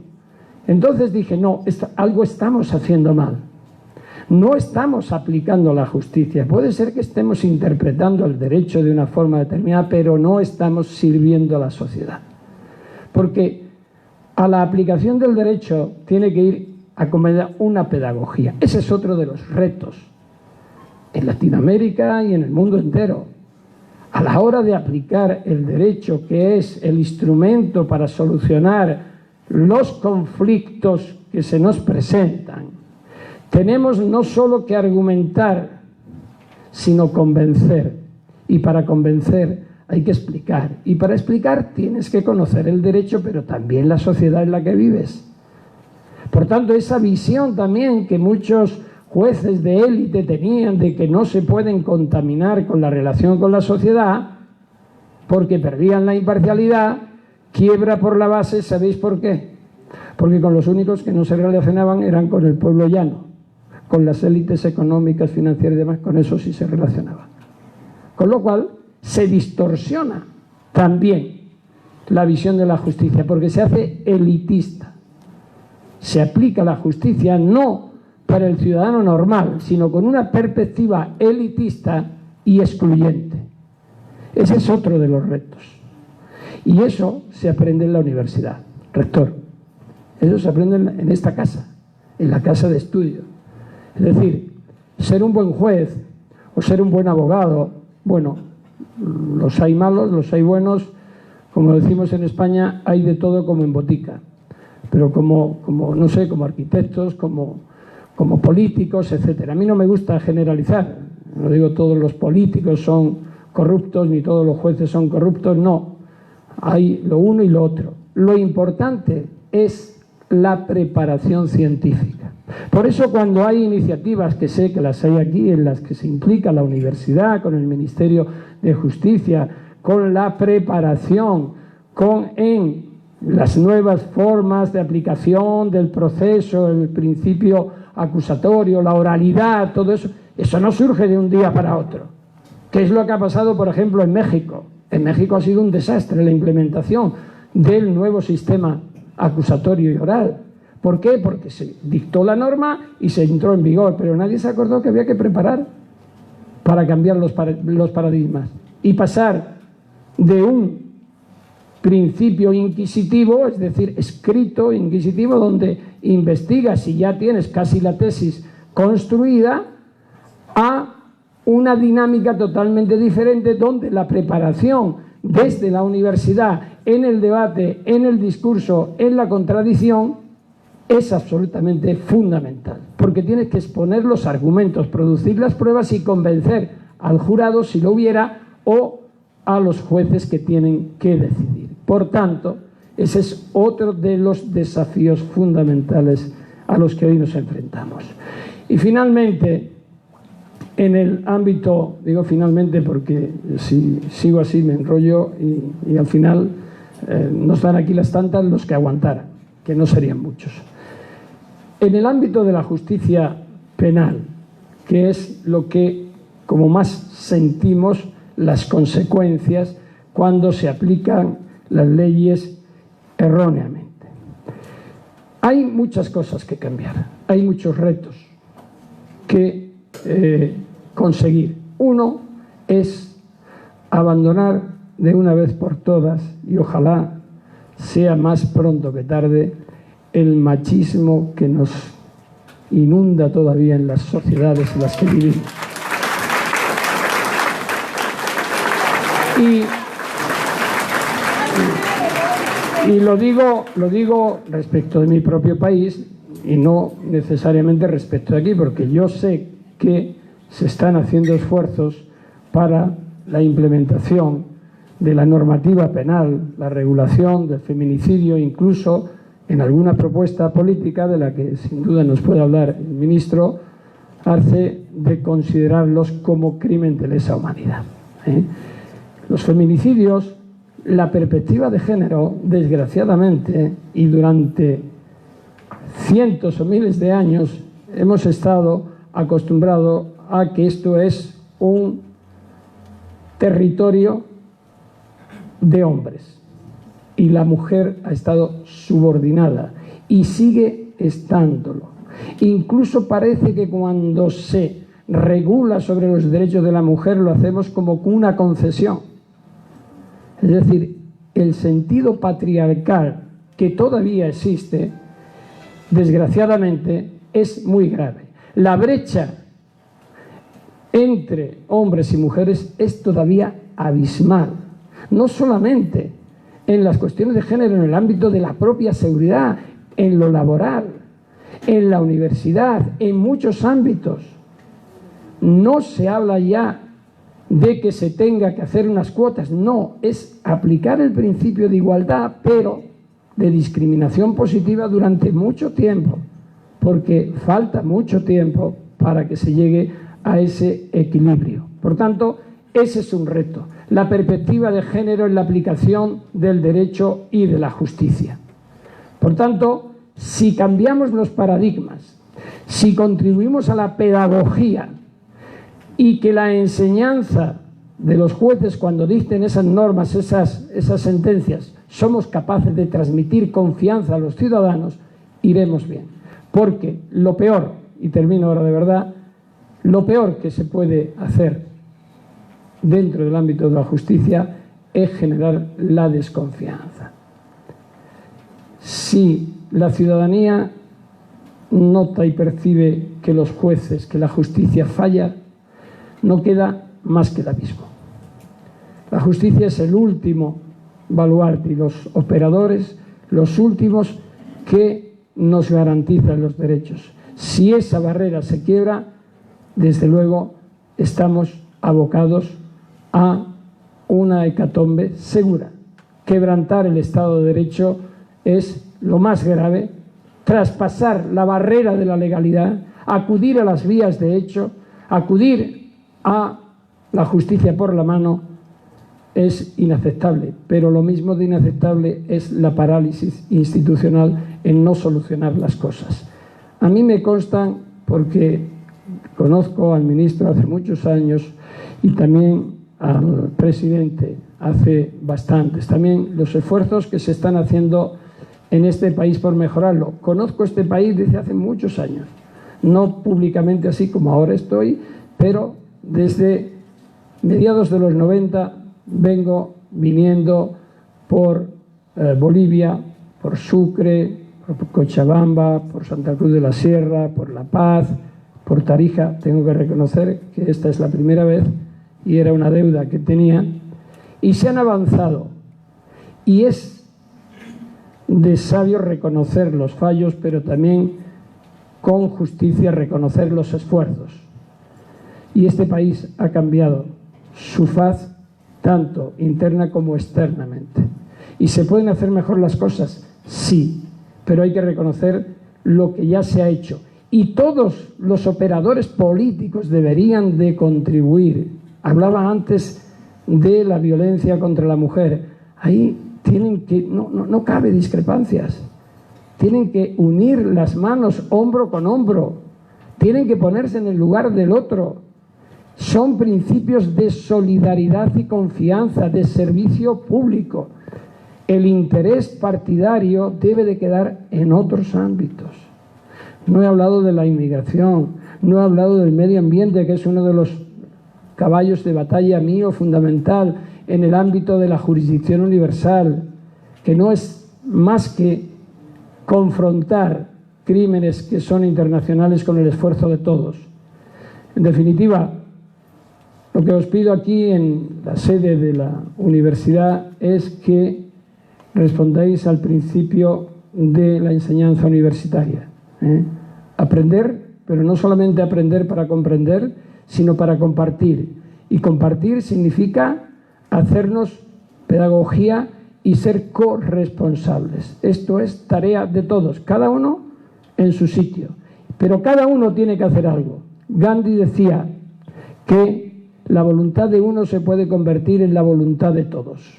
Entonces dije, no, algo estamos haciendo mal. No estamos aplicando la justicia. Puede ser que estemos interpretando el derecho de una forma determinada, pero no estamos sirviendo a la sociedad. Porque a la aplicación del derecho tiene que ir acompañada una pedagogía. Ese es otro de los retos en Latinoamérica y en el mundo entero. A la hora de aplicar el derecho, que es el instrumento para solucionar los conflictos que se nos presentan, tenemos no solo que argumentar, sino convencer. Y para convencer hay que explicar. Y para explicar tienes que conocer el derecho, pero también la sociedad en la que vives. Por tanto, esa visión también que muchos jueces de élite tenían de que no se pueden contaminar con la relación con la sociedad porque perdían la imparcialidad, quiebra por la base. ¿Sabéis por qué? Porque con los únicos que no se relacionaban eran con el pueblo llano, con las élites económicas, financieras y demás, con eso sí se relacionaban. Con lo cual se distorsiona también la visión de la justicia, porque se hace elitista. Se aplica la justicia no para el ciudadano normal, sino con una perspectiva elitista y excluyente. Ese es otro de los retos. Y eso se aprende en la universidad. Rector, eso se aprende en esta casa, en la casa de estudio. Es decir, ser un buen juez o ser un buen abogado, bueno, los hay malos, los hay buenos, como decimos en España, hay de todo como en botica, pero como no sé, como arquitectos, como políticos, etcétera. A mí no me gusta generalizar, no digo todos los políticos son corruptos ni todos los jueces son corruptos, no, hay lo uno y lo otro. Lo importante es la preparación científica. Por eso cuando hay iniciativas, que sé que las hay aquí, en las que se implica la universidad, con el Ministerio de Justicia, con la preparación, en las nuevas formas de aplicación del proceso, el principio acusatorio, la oralidad, todo eso, eso no surge de un día para otro. ¿Qué es lo que ha pasado, por ejemplo, en México? En México ha sido un desastre la implementación del nuevo sistema acusatorio y oral. ¿Por qué? Porque se dictó la norma y se entró en vigor, pero nadie se acordó que había que preparar para cambiar los paradigmas y pasar de un principio inquisitivo, es decir, escrito inquisitivo, donde investigas y ya tienes casi la tesis construida, a una dinámica totalmente diferente, donde la preparación desde la universidad, en el debate, en el discurso, en la contradicción, es absolutamente fundamental, porque tienes que exponer los argumentos, producir las pruebas y convencer al jurado, si lo hubiera, o a los jueces que tienen que decidir. Por tanto, ese es otro de los desafíos fundamentales a los que hoy nos enfrentamos. Y finalmente, en el ámbito, digo finalmente porque si sigo así me enrollo y al final nos dan aquí las tantas los que aguantaran, que no serían muchos. En el ámbito de la justicia penal, que es lo que como más sentimos las consecuencias cuando se aplican las leyes erróneamente. Hay muchas cosas que cambiar, hay muchos retos que conseguir. Uno es abandonar de una vez por todas, y ojalá sea más pronto que tarde, el machismo que nos inunda todavía en las sociedades en las que vivimos. Y lo digo respecto de mi propio país y no necesariamente respecto de aquí, porque yo sé que se están haciendo esfuerzos para la implementación de la normativa penal, la regulación del feminicidio, incluso en alguna propuesta política de la que sin duda nos puede hablar el ministro Arce, de considerarlos como crimen de lesa humanidad. Los feminicidios, la perspectiva de género, desgraciadamente, y durante cientos o miles de años hemos estado acostumbrados a que esto es un territorio de hombres y la mujer ha estado subordinada y sigue estándolo. Incluso parece que cuando se regula sobre los derechos de la mujer lo hacemos como una concesión. Es decir, el sentido patriarcal que todavía existe, desgraciadamente, es muy grave. La brecha entre hombres y mujeres es todavía abismal. No solamente en las cuestiones de género, en el ámbito de la propia seguridad, en lo laboral, en la universidad, en muchos ámbitos. No se habla ya de que se tenga que hacer unas cuotas, no, es aplicar el principio de igualdad, pero de discriminación positiva durante mucho tiempo, porque falta mucho tiempo para que se llegue a ese equilibrio. Por tanto, ese es un reto, la perspectiva de género en la aplicación del derecho y de la justicia. Por tanto, si cambiamos los paradigmas, si contribuimos a la pedagogía y que la enseñanza de los jueces cuando dicten esas normas, esas sentencias, somos capaces de transmitir confianza a los ciudadanos, iremos bien. Porque lo peor, y termino ahora de verdad, lo peor que se puede hacer dentro del ámbito de la justicia es generar la desconfianza. Si la ciudadanía nota y percibe que los jueces, que la justicia falla, no queda más que el abismo. La justicia es el último baluarte y los operadores los últimos que nos garantizan los derechos. Si esa barrera se quiebra, desde luego estamos abocados a una hecatombe segura. Quebrantar el Estado de Derecho es lo más grave, traspasar la barrera de la legalidad, acudir a las vías de hecho, acudir a la justicia por la mano es inaceptable, pero lo mismo de inaceptable es la parálisis institucional en no solucionar las cosas. A mí me constan, porque conozco al ministro hace muchos años y también al presidente hace bastantes, también los esfuerzos que se están haciendo en este país por mejorarlo. Conozco este país desde hace muchos años, no públicamente así como ahora estoy, pero desde mediados de los 90 vengo viniendo por Bolivia, por Sucre, por Cochabamba, por Santa Cruz de la Sierra, por La Paz, por Tarija. Tengo que reconocer que esta es la primera vez y era una deuda que tenía, y se han avanzado, y es de sabio reconocer los fallos, pero también con justicia reconocer los esfuerzos. Y este país ha cambiado su faz tanto interna como externamente. ¿Y se pueden hacer mejor las cosas? Sí, pero hay que reconocer lo que ya se ha hecho. Y todos los operadores políticos deberían de contribuir. Hablaba antes de la violencia contra la mujer. Ahí tienen que, no cabe discrepancias. Tienen que unir las manos hombro con hombro. Tienen que ponerse en el lugar del otro. Son principios de solidaridad y confianza, de servicio público. El interés partidario debe de quedar en otros ámbitos. No he hablado de la inmigración, no he hablado del medio ambiente, que es uno de los caballos de batalla mío fundamental en el ámbito de la jurisdicción universal, que no es más que confrontar crímenes que son internacionales con el esfuerzo de todos. En definitiva, lo que os pido aquí en la sede de la universidad es que respondáis al principio de la enseñanza universitaria. Aprender, pero no solamente aprender para comprender, sino para compartir. Y compartir significa hacernos pedagogía y ser corresponsables. Esto es tarea de todos, cada uno en su sitio. Pero cada uno tiene que hacer algo. Gandhi decía que la voluntad de uno se puede convertir en la voluntad de todos.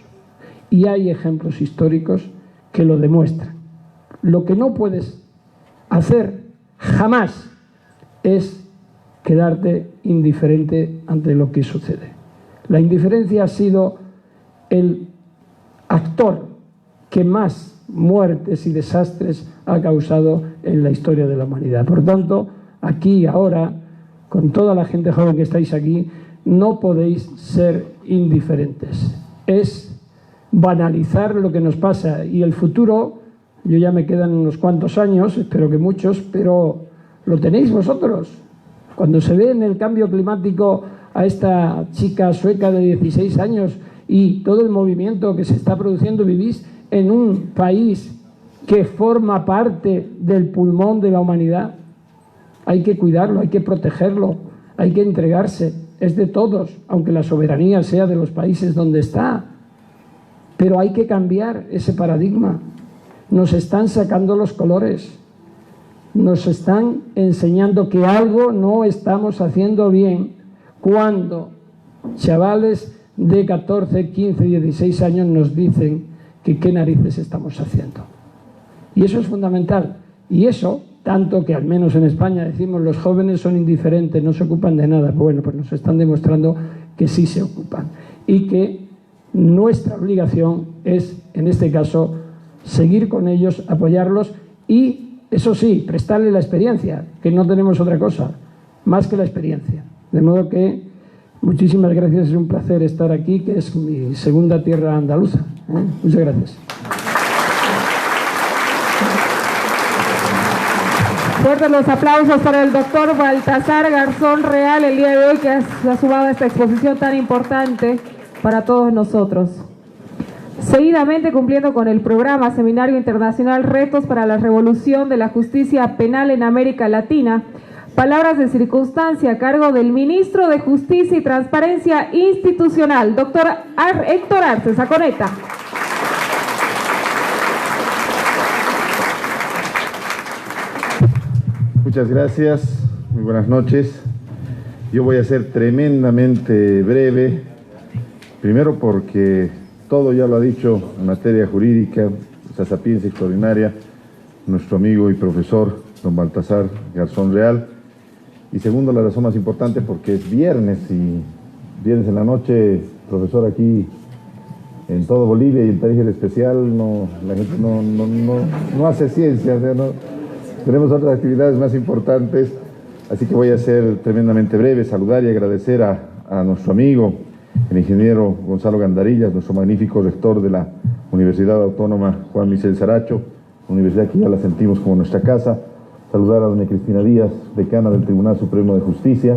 Y hay ejemplos históricos que lo demuestran. Lo que no puedes hacer jamás es quedarte indiferente ante lo que sucede. La indiferencia ha sido el actor que más muertes y desastres ha causado en la historia de la humanidad. Por tanto, aquí, ahora, con toda la gente joven que estáis aquí, no podéis ser indiferentes. Es banalizar lo que nos pasa, y el futuro, yo ya me quedan unos cuantos años, espero que muchos, pero lo tenéis vosotros. Cuando se ve en el cambio climático a esta chica sueca de 16 años y todo el movimiento que se está produciendo, vivís en un país que forma parte del pulmón de la humanidad. Hay que cuidarlo, hay que protegerlo, hay que entregarse. Es de todos, aunque la soberanía sea de los países donde está. Pero hay que cambiar ese paradigma. Nos están sacando los colores. Nos están enseñando que algo no estamos haciendo bien cuando chavales de 14, 15, 16 años nos dicen que qué narices estamos haciendo. Y eso es fundamental. Y eso, tanto que al menos en España decimos los jóvenes son indiferentes, no se ocupan de nada. Bueno, pues nos están demostrando que sí se ocupan. Y que nuestra obligación es, en este caso, seguir con ellos, apoyarlos y, eso sí, prestarle la experiencia, que no tenemos otra cosa, más que la experiencia. De modo que muchísimas gracias, es un placer estar aquí, que es mi segunda tierra andaluza. Muchas gracias. Fuertes los aplausos para el doctor Baltasar Garzón Real el día de hoy, que se ha sumado a esta exposición tan importante para todos nosotros. Seguidamente, cumpliendo con el programa Seminario Internacional Retos para la Revolución de la Justicia Penal en América Latina, palabras de circunstancia a cargo del Ministro de Justicia y Transparencia Institucional, doctor Héctor Arce Saconeta. Muchas gracias, muy buenas noches. Yo voy a ser tremendamente breve, primero porque todo ya lo ha dicho en materia jurídica, esa sapiencia extraordinaria, nuestro amigo y profesor don Baltasar Garzón Real. Y segundo, la razón más importante, porque es viernes y viernes en la noche, profesor, aquí en todo Bolivia y en Tarija en especial, la gente no hace ciencia, o sea, tenemos otras actividades más importantes, así que voy a ser tremendamente breve, saludar y agradecer a nuestro amigo, el ingeniero Gonzalo Gandarillas, nuestro magnífico rector de la Universidad Autónoma Juan Michel Saracho, universidad que ya la sentimos como nuestra casa. Saludar a doña Cristina Díaz, decana del Tribunal Supremo de Justicia.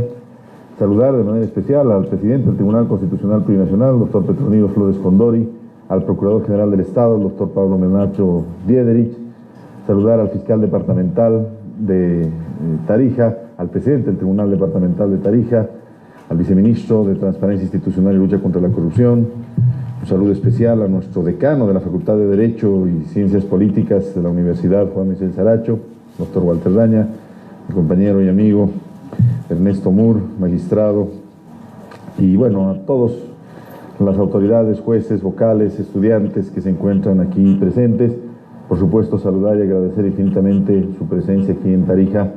Saludar de manera especial al presidente del Tribunal Constitucional Plurinacional, doctor Petronilo Flores Condori, al Procurador General del Estado, el doctor Pablo Menacho Diederich. Saludar al fiscal departamental de Tarija, al presidente del Tribunal Departamental de Tarija, al viceministro de Transparencia Institucional y Lucha contra la Corrupción. Un saludo especial a nuestro decano de la Facultad de Derecho y Ciencias Políticas de la Universidad Juan Michel Saracho, doctor Walter Daña, mi compañero y amigo Ernesto Mur, magistrado, y bueno, a todos las autoridades, jueces, vocales, estudiantes que se encuentran aquí presentes. Por supuesto, saludar y agradecer infinitamente su presencia aquí en Tarija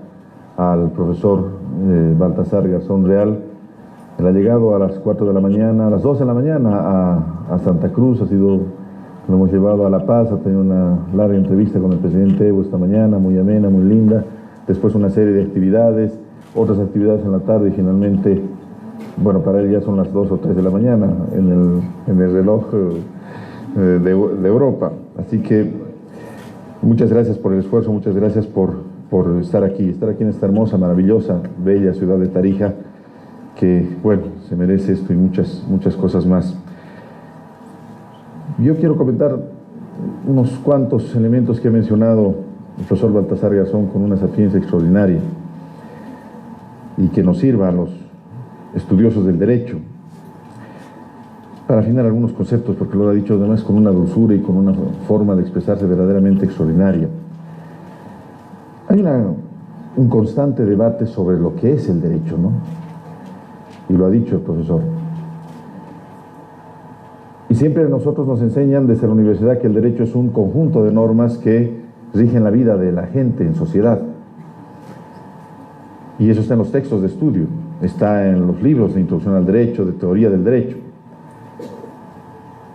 al profesor Baltasar Garzón Real. Él ha llegado a las 4 de la mañana, a las 12 de la mañana a Santa Cruz, lo hemos llevado a La Paz, ha tenido una larga entrevista con el presidente Evo esta mañana, muy amena, muy linda. Después una serie de actividades, otras actividades en la tarde y finalmente, bueno, para él ya son las 2 o 3 de la mañana en el reloj de Europa. Así que muchas gracias por el esfuerzo, muchas gracias por estar aquí en esta hermosa, maravillosa, bella ciudad de Tarija, que, bueno, se merece esto y muchas cosas más. Yo quiero comentar unos cuantos elementos que ha mencionado el profesor Baltasar Garzón con una sapiencia extraordinaria y que nos sirva a los estudiosos del derecho para afinar algunos conceptos, porque lo ha dicho además con una dulzura y con una forma de expresarse verdaderamente extraordinaria. Hay un constante debate sobre lo que es el derecho, ¿no? Y lo ha dicho el profesor. Y siempre a nosotros nos enseñan desde la universidad que el derecho es un conjunto de normas que rigen la vida de la gente en sociedad. Y eso está en los textos de estudio, está en los libros de introducción al derecho, de teoría del derecho.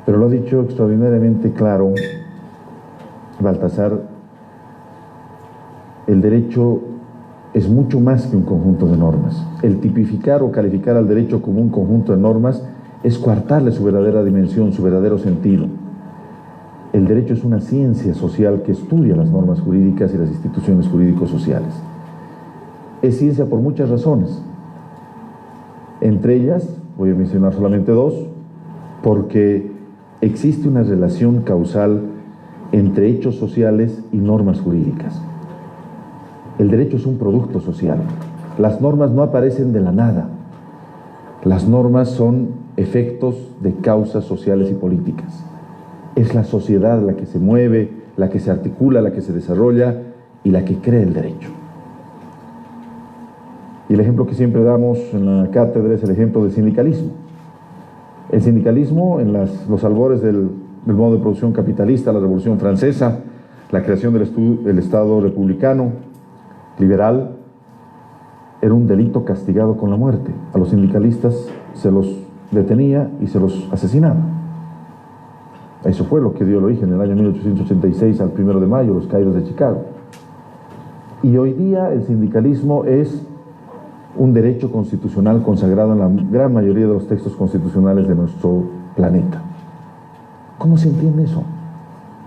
Pero lo ha dicho extraordinariamente claro Baltasar, el derecho es mucho más que un conjunto de normas. El tipificar o calificar al derecho como un conjunto de normas es coartarle su verdadera dimensión, su verdadero sentido. El derecho es una ciencia social que estudia las normas jurídicas y las instituciones jurídico-sociales. Es ciencia por muchas razones. Entre ellas, voy a mencionar solamente dos, porque existe una relación causal entre hechos sociales y normas jurídicas. El derecho es un producto social. Las normas no aparecen de la nada. Las normas son efectos de causas sociales y políticas. Es la sociedad la que se mueve, la que se articula, la que se desarrolla y la que crea el derecho. Y el ejemplo que siempre damos en la cátedra es el ejemplo del sindicalismo. El sindicalismo, en los albores del modo de producción capitalista, la Revolución Francesa, la creación del Estado republicano, liberal, era un delito castigado con la muerte. A los sindicalistas se los detenía y se los asesinaba. Eso fue lo que dio el origen en el año 1886 al 1 de mayo, los caídos de Chicago. Y hoy día el sindicalismo es un derecho constitucional consagrado en la gran mayoría de los textos constitucionales de nuestro planeta. ¿Cómo se entiende eso?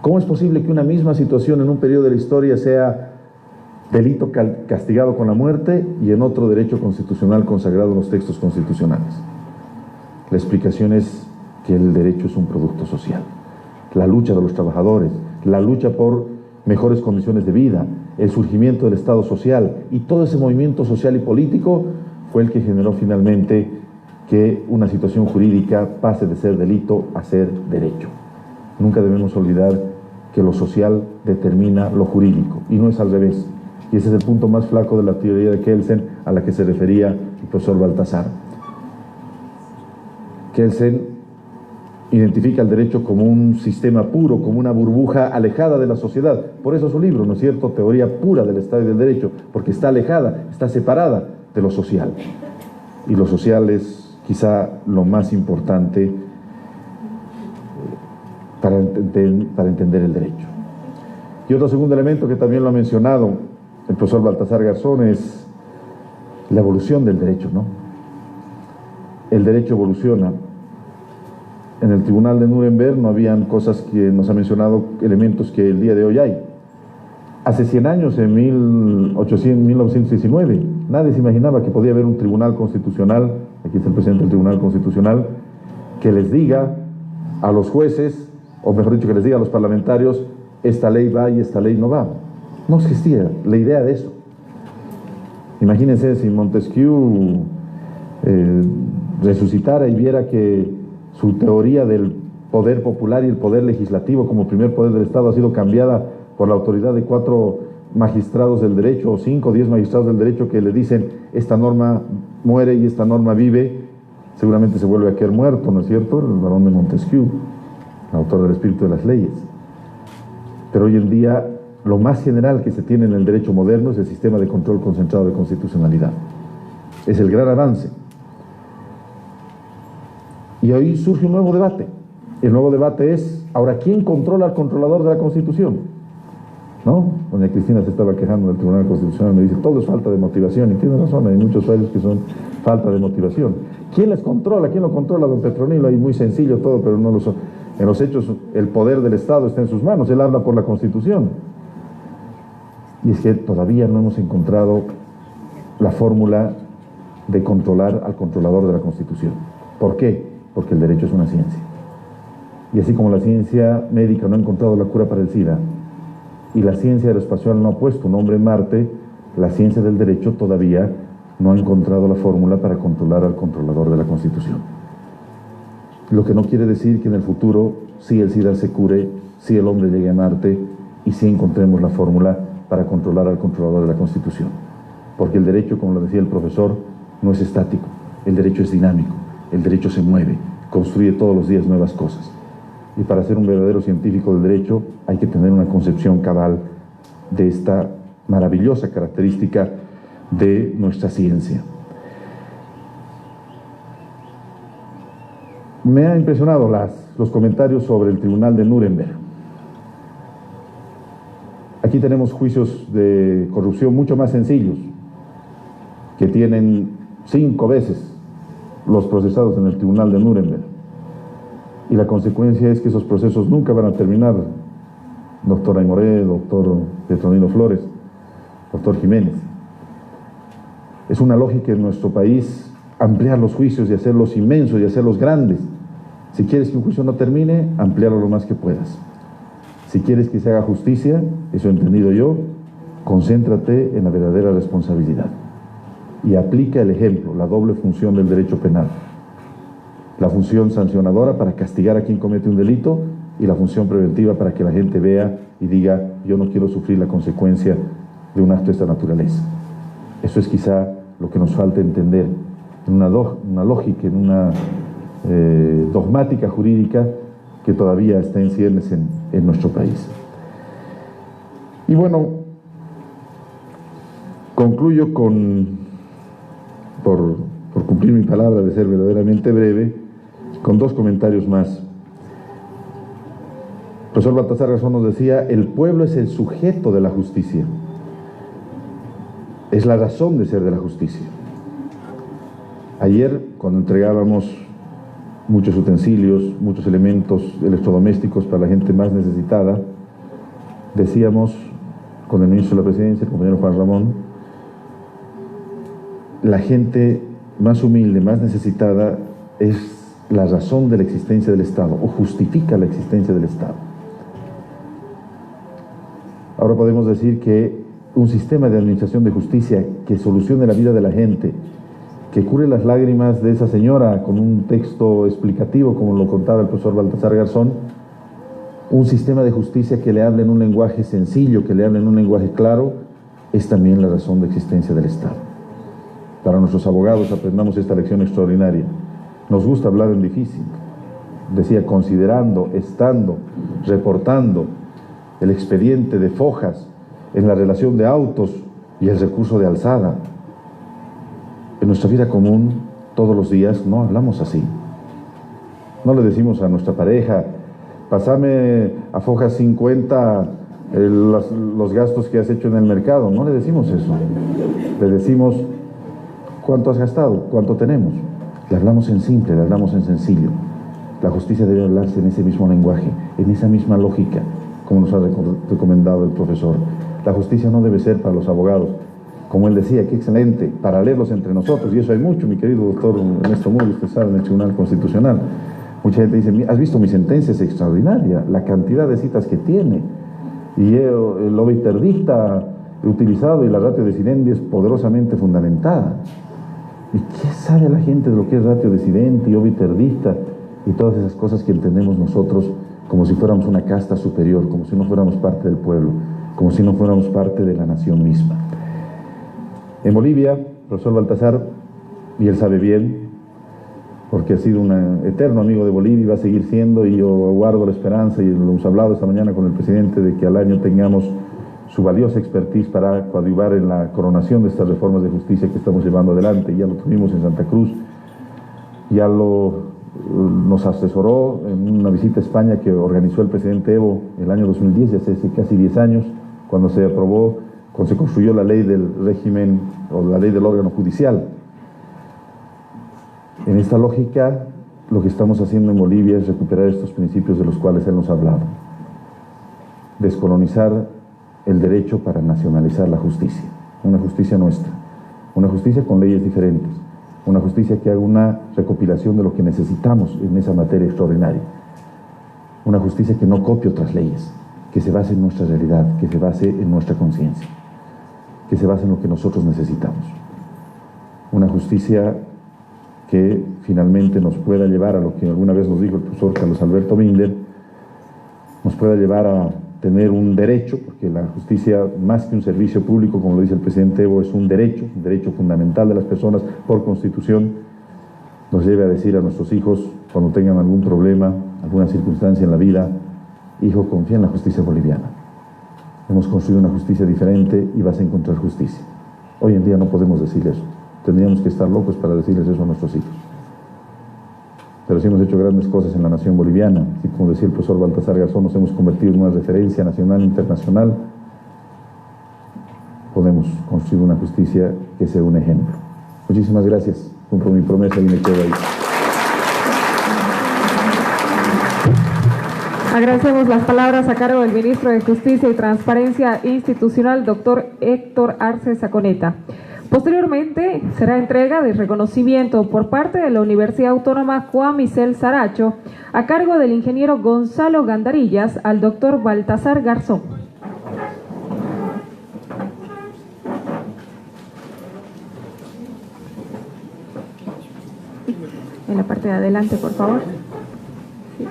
¿Cómo es posible que una misma situación en un periodo de la historia sea delito castigado con la muerte y en otro derecho constitucional consagrado en los textos constitucionales? La explicación es que el derecho es un producto social. La lucha de los trabajadores, la lucha por mejores condiciones de vida, el surgimiento del Estado social y todo ese movimiento social y político fue el que generó finalmente que una situación jurídica pase de ser delito a ser derecho. Nunca debemos olvidar que lo social determina lo jurídico y no es al revés. Y ese es el punto más flaco de la teoría de Kelsen a la que se refería el profesor Baltasar. Kelsen identifica el derecho como un sistema puro, como una burbuja alejada de la sociedad. Por eso su libro, ¿no es cierto?, Teoría pura del Estado y del Derecho, porque está alejada, está separada de lo social. Y lo social es quizá lo más importante para entender el derecho. Y otro segundo elemento que también lo ha mencionado el profesor Baltasar Garzón es la evolución del derecho, ¿no? El derecho evoluciona. En el Tribunal de Nuremberg no habían cosas que nos ha mencionado, elementos que el día de hoy hay. Hace 100 años, en 1919, nadie se imaginaba que podía haber un tribunal constitucional, aquí está el presidente del Tribunal Constitucional, que les diga a los jueces, o mejor dicho, que les diga a los parlamentarios, esta ley va y esta ley no va. No existía la idea de eso. Imagínense si Montesquieu resucitara y viera que su teoría del poder popular y el poder legislativo como primer poder del Estado ha sido cambiada por la autoridad de 4 magistrados del derecho, o 5 o 10 magistrados del derecho que le dicen esta norma muere y esta norma vive, seguramente se vuelve a caer muerto, ¿no es cierto? El barón de Montesquieu, el autor del espíritu de las leyes. Pero hoy en día lo más general que se tiene en el derecho moderno es el sistema de control concentrado de constitucionalidad. Es el gran avance. Y hoy surge un nuevo debate. El nuevo debate es, ahora, ¿quién controla al controlador de la Constitución? ¿No? Doña Cristina se estaba quejando del Tribunal Constitucional, me dice, todo es falta de motivación, y tiene razón, hay muchos fallos que son falta de motivación. ¿Quién les controla? ¿Quién lo controla, don Petronilo? Ahí muy sencillo todo, pero no lo son. En los hechos, el poder del Estado está en sus manos, él habla por la Constitución. Y es que todavía no hemos encontrado la fórmula de controlar al controlador de la Constitución. ¿Por qué? Porque el derecho es una ciencia. Y así como la ciencia médica no ha encontrado la cura para el SIDA, y la ciencia aeroespacial no ha puesto un hombre en Marte, la ciencia del derecho todavía no ha encontrado la fórmula para controlar al controlador de la Constitución. Lo que no quiere decir que en el futuro sí el SIDA se cure, sí el hombre llegue a Marte, y sí encontremos la fórmula para controlar al controlador de la Constitución. Porque el derecho, como lo decía el profesor, no es estático, el derecho es dinámico, el derecho se mueve, construye todos los días nuevas cosas. Y para ser un verdadero científico del derecho hay que tener una concepción cabal de esta maravillosa característica de nuestra ciencia. Me han impresionado los comentarios sobre el Tribunal de Nuremberg. Aquí tenemos juicios de corrupción mucho más sencillos, que tienen 5 veces los procesados en el Tribunal de Nuremberg. Y la consecuencia es que esos procesos nunca van a terminar, doctor Aymoré, doctor Petronilo Flores, doctor Jiménez. Es una lógica en nuestro país ampliar los juicios y hacerlos inmensos y hacerlos grandes. Si quieres que un juicio no termine, ampliarlo lo más que puedas. Si quieres que se haga justicia, eso he entendido yo, concéntrate en la verdadera responsabilidad. Y aplica el ejemplo, la doble función del derecho penal. La función sancionadora para castigar a quien comete un delito y la función preventiva para que la gente vea y diga, yo no quiero sufrir la consecuencia de un acto de esta naturaleza. Eso es quizá lo que nos falta entender en una lógica, en una dogmática jurídica que todavía está en ciernes en nuestro país. Y bueno, concluyo por cumplir mi palabra de ser verdaderamente breve, con 2 comentarios más. El profesor Baltasar Garzón nos decía, el pueblo es el sujeto de la justicia, es la razón de ser de la justicia. Ayer, cuando entregábamos muchos utensilios, muchos elementos electrodomésticos para la gente más necesitada, decíamos con el ministro de la Presidencia, el compañero Juan Ramón, la gente más humilde, más necesitada, es la razón de la existencia del Estado o justifica la existencia del Estado. Ahora podemos decir que un sistema de administración de justicia que solucione la vida de la gente, que cure las lágrimas de esa señora con un texto explicativo, como lo contaba el profesor Baltasar Garzón, un sistema de justicia que le hable en un lenguaje sencillo, que le hable en un lenguaje claro, es también la razón de existencia del Estado. Para nuestros abogados aprendamos esta lección extraordinaria. Nos gusta hablar en difícil. Decía, considerando, estando, reportando el expediente de fojas en la relación de autos y el recurso de alzada. En nuestra vida común, todos los días, no hablamos así. No le decimos a nuestra pareja, pásame a fojas 50 los gastos que has hecho en el mercado. No le decimos eso. Le decimos, ¿cuánto has gastado? ¿Cuánto tenemos? Le hablamos en simple, le hablamos en sencillo. La justicia debe hablarse en ese mismo lenguaje, en esa misma lógica, como nos ha recomendado el profesor. La justicia no debe ser para los abogados, como él decía, qué excelente, paralelos entre nosotros, y eso hay mucho, mi querido doctor Ernesto Muro, usted sabe, en el Tribunal Constitucional. Mucha gente dice, ¿has visto mi sentencia? Es extraordinaria, la cantidad de citas que tiene. Y el obiterdista utilizado y la ratio decidendi es poderosamente fundamentada. ¿Y qué sabe la gente de lo que es ratio decidendi y obiterdista y todas esas cosas que entendemos nosotros como si fuéramos una casta superior, como si no fuéramos parte del pueblo, como si no fuéramos parte de la nación misma? En Bolivia, el profesor Baltasar, y él sabe bien, porque ha sido un eterno amigo de Bolivia y va a seguir siendo, y yo guardo la esperanza, y lo hemos hablado esta mañana con el presidente, de que al año tengamos su valiosa expertise para coadyuvar en la coronación de estas reformas de justicia que estamos llevando adelante. Ya lo tuvimos en Santa Cruz, ya nos asesoró en una visita a España que organizó el presidente Evo el año 2010, ya hace casi 10 años, cuando se aprobó, cuando se construyó la ley del régimen o la ley del órgano judicial. En esta lógica, lo que estamos haciendo en Bolivia es recuperar estos principios de los cuales él nos ha hablado. Descolonizar el derecho para nacionalizar la justicia, una justicia nuestra, una justicia con leyes diferentes, una justicia que haga una recopilación de lo que necesitamos en esa materia extraordinaria, una justicia que no copie otras leyes, que se base en nuestra realidad, que se base en nuestra conciencia, que se base en lo que nosotros necesitamos, una justicia que finalmente nos pueda llevar a lo que alguna vez nos dijo el profesor Carlos Alberto Minder, nos pueda llevar a tener un derecho, porque la justicia, más que un servicio público, como lo dice el presidente Evo, es un derecho fundamental de las personas por Constitución, nos lleve a decir a nuestros hijos, cuando tengan algún problema, alguna circunstancia en la vida, hijo, confía en la justicia boliviana. Hemos construido una justicia diferente y vas a encontrar justicia. Hoy en día no podemos decir eso. Tendríamos que estar locos para decirles eso a nuestros hijos. Pero sí hemos hecho grandes cosas en la nación boliviana, y como decía el profesor Baltasar Garzón, nos hemos convertido en una referencia nacional e internacional. Podemos construir una justicia que sea un ejemplo. Muchísimas gracias. Cumplo mi promesa y me quedo ahí. Agradecemos las palabras a cargo del ministro de Justicia y Transparencia Institucional, doctor Héctor Arce Saconeta. Posteriormente será entrega de reconocimiento por parte de la Universidad Autónoma Juan Michel Saracho a cargo del ingeniero Gonzalo Gandarillas al doctor Baltasar Garzón. En la parte de adelante, por favor. Sí.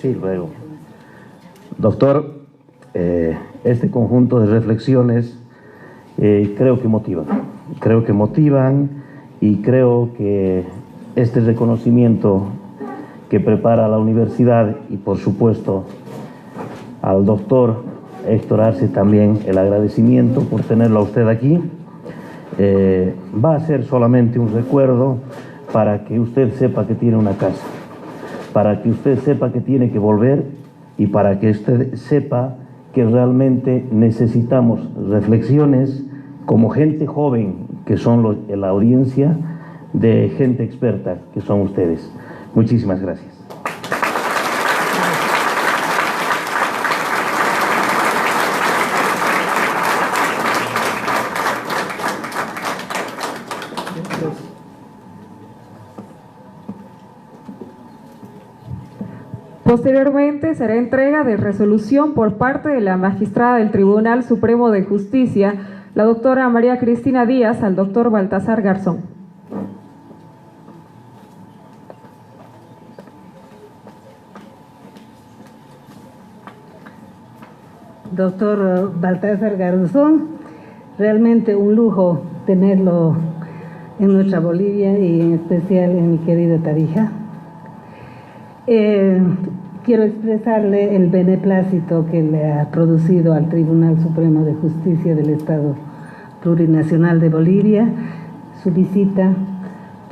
Sí, luego. Doctor, este conjunto de reflexiones creo que motivan y creo que este reconocimiento que prepara la universidad y por supuesto al doctor Héctor Arce también el agradecimiento por tenerlo a usted aquí, va a ser solamente un recuerdo para que usted sepa que tiene una casa, para que usted sepa que tiene que volver y para que usted sepa que realmente necesitamos reflexiones como gente joven, que son la audiencia, de gente experta, que son ustedes. Muchísimas gracias. Posteriormente será entrega de resolución por parte de la magistrada del Tribunal Supremo de Justicia, la doctora María Cristina Díaz, al doctor Baltasar Garzón. Doctor Baltasar Garzón, realmente un lujo tenerlo en nuestra Bolivia y en especial en mi querida Tarija. Quiero expresarle el beneplácito que le ha producido al Tribunal Supremo de Justicia del Estado Plurinacional de Bolivia su visita,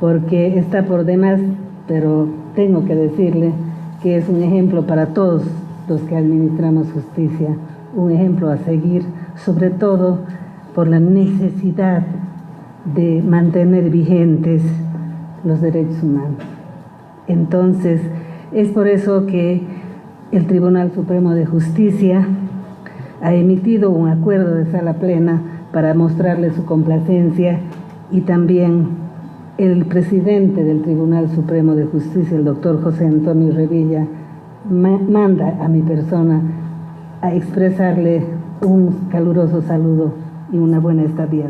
porque está por demás, pero tengo que decirle que es un ejemplo para todos los que administramos justicia, un ejemplo a seguir, sobre todo por la necesidad de mantener vigentes los derechos humanos. Entonces, es por eso que el Tribunal Supremo de Justicia ha emitido un acuerdo de sala plena para mostrarle su complacencia, y también el presidente del Tribunal Supremo de Justicia, el doctor José Antonio Revilla, manda a mi persona a expresarle un caluroso saludo y una buena estadía.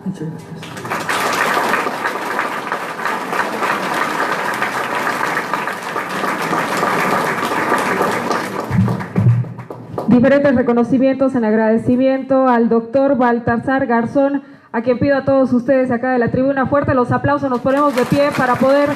Muchas gracias. Diferentes reconocimientos en agradecimiento al doctor Baltasar Garzón, a quien pido a todos ustedes acá de la tribuna fuerte los aplausos. Nos ponemos de pie para poder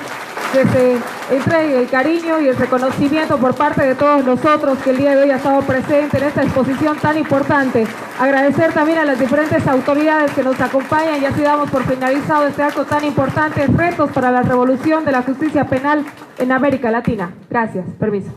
que se entregue el cariño y el reconocimiento por parte de todos nosotros que el día de hoy ha estado presente en esta exposición tan importante. Agradecer también a las diferentes autoridades que nos acompañan, y así damos por finalizado este acto tan importante, retos para la revolución de la justicia penal en América Latina. Gracias, permiso.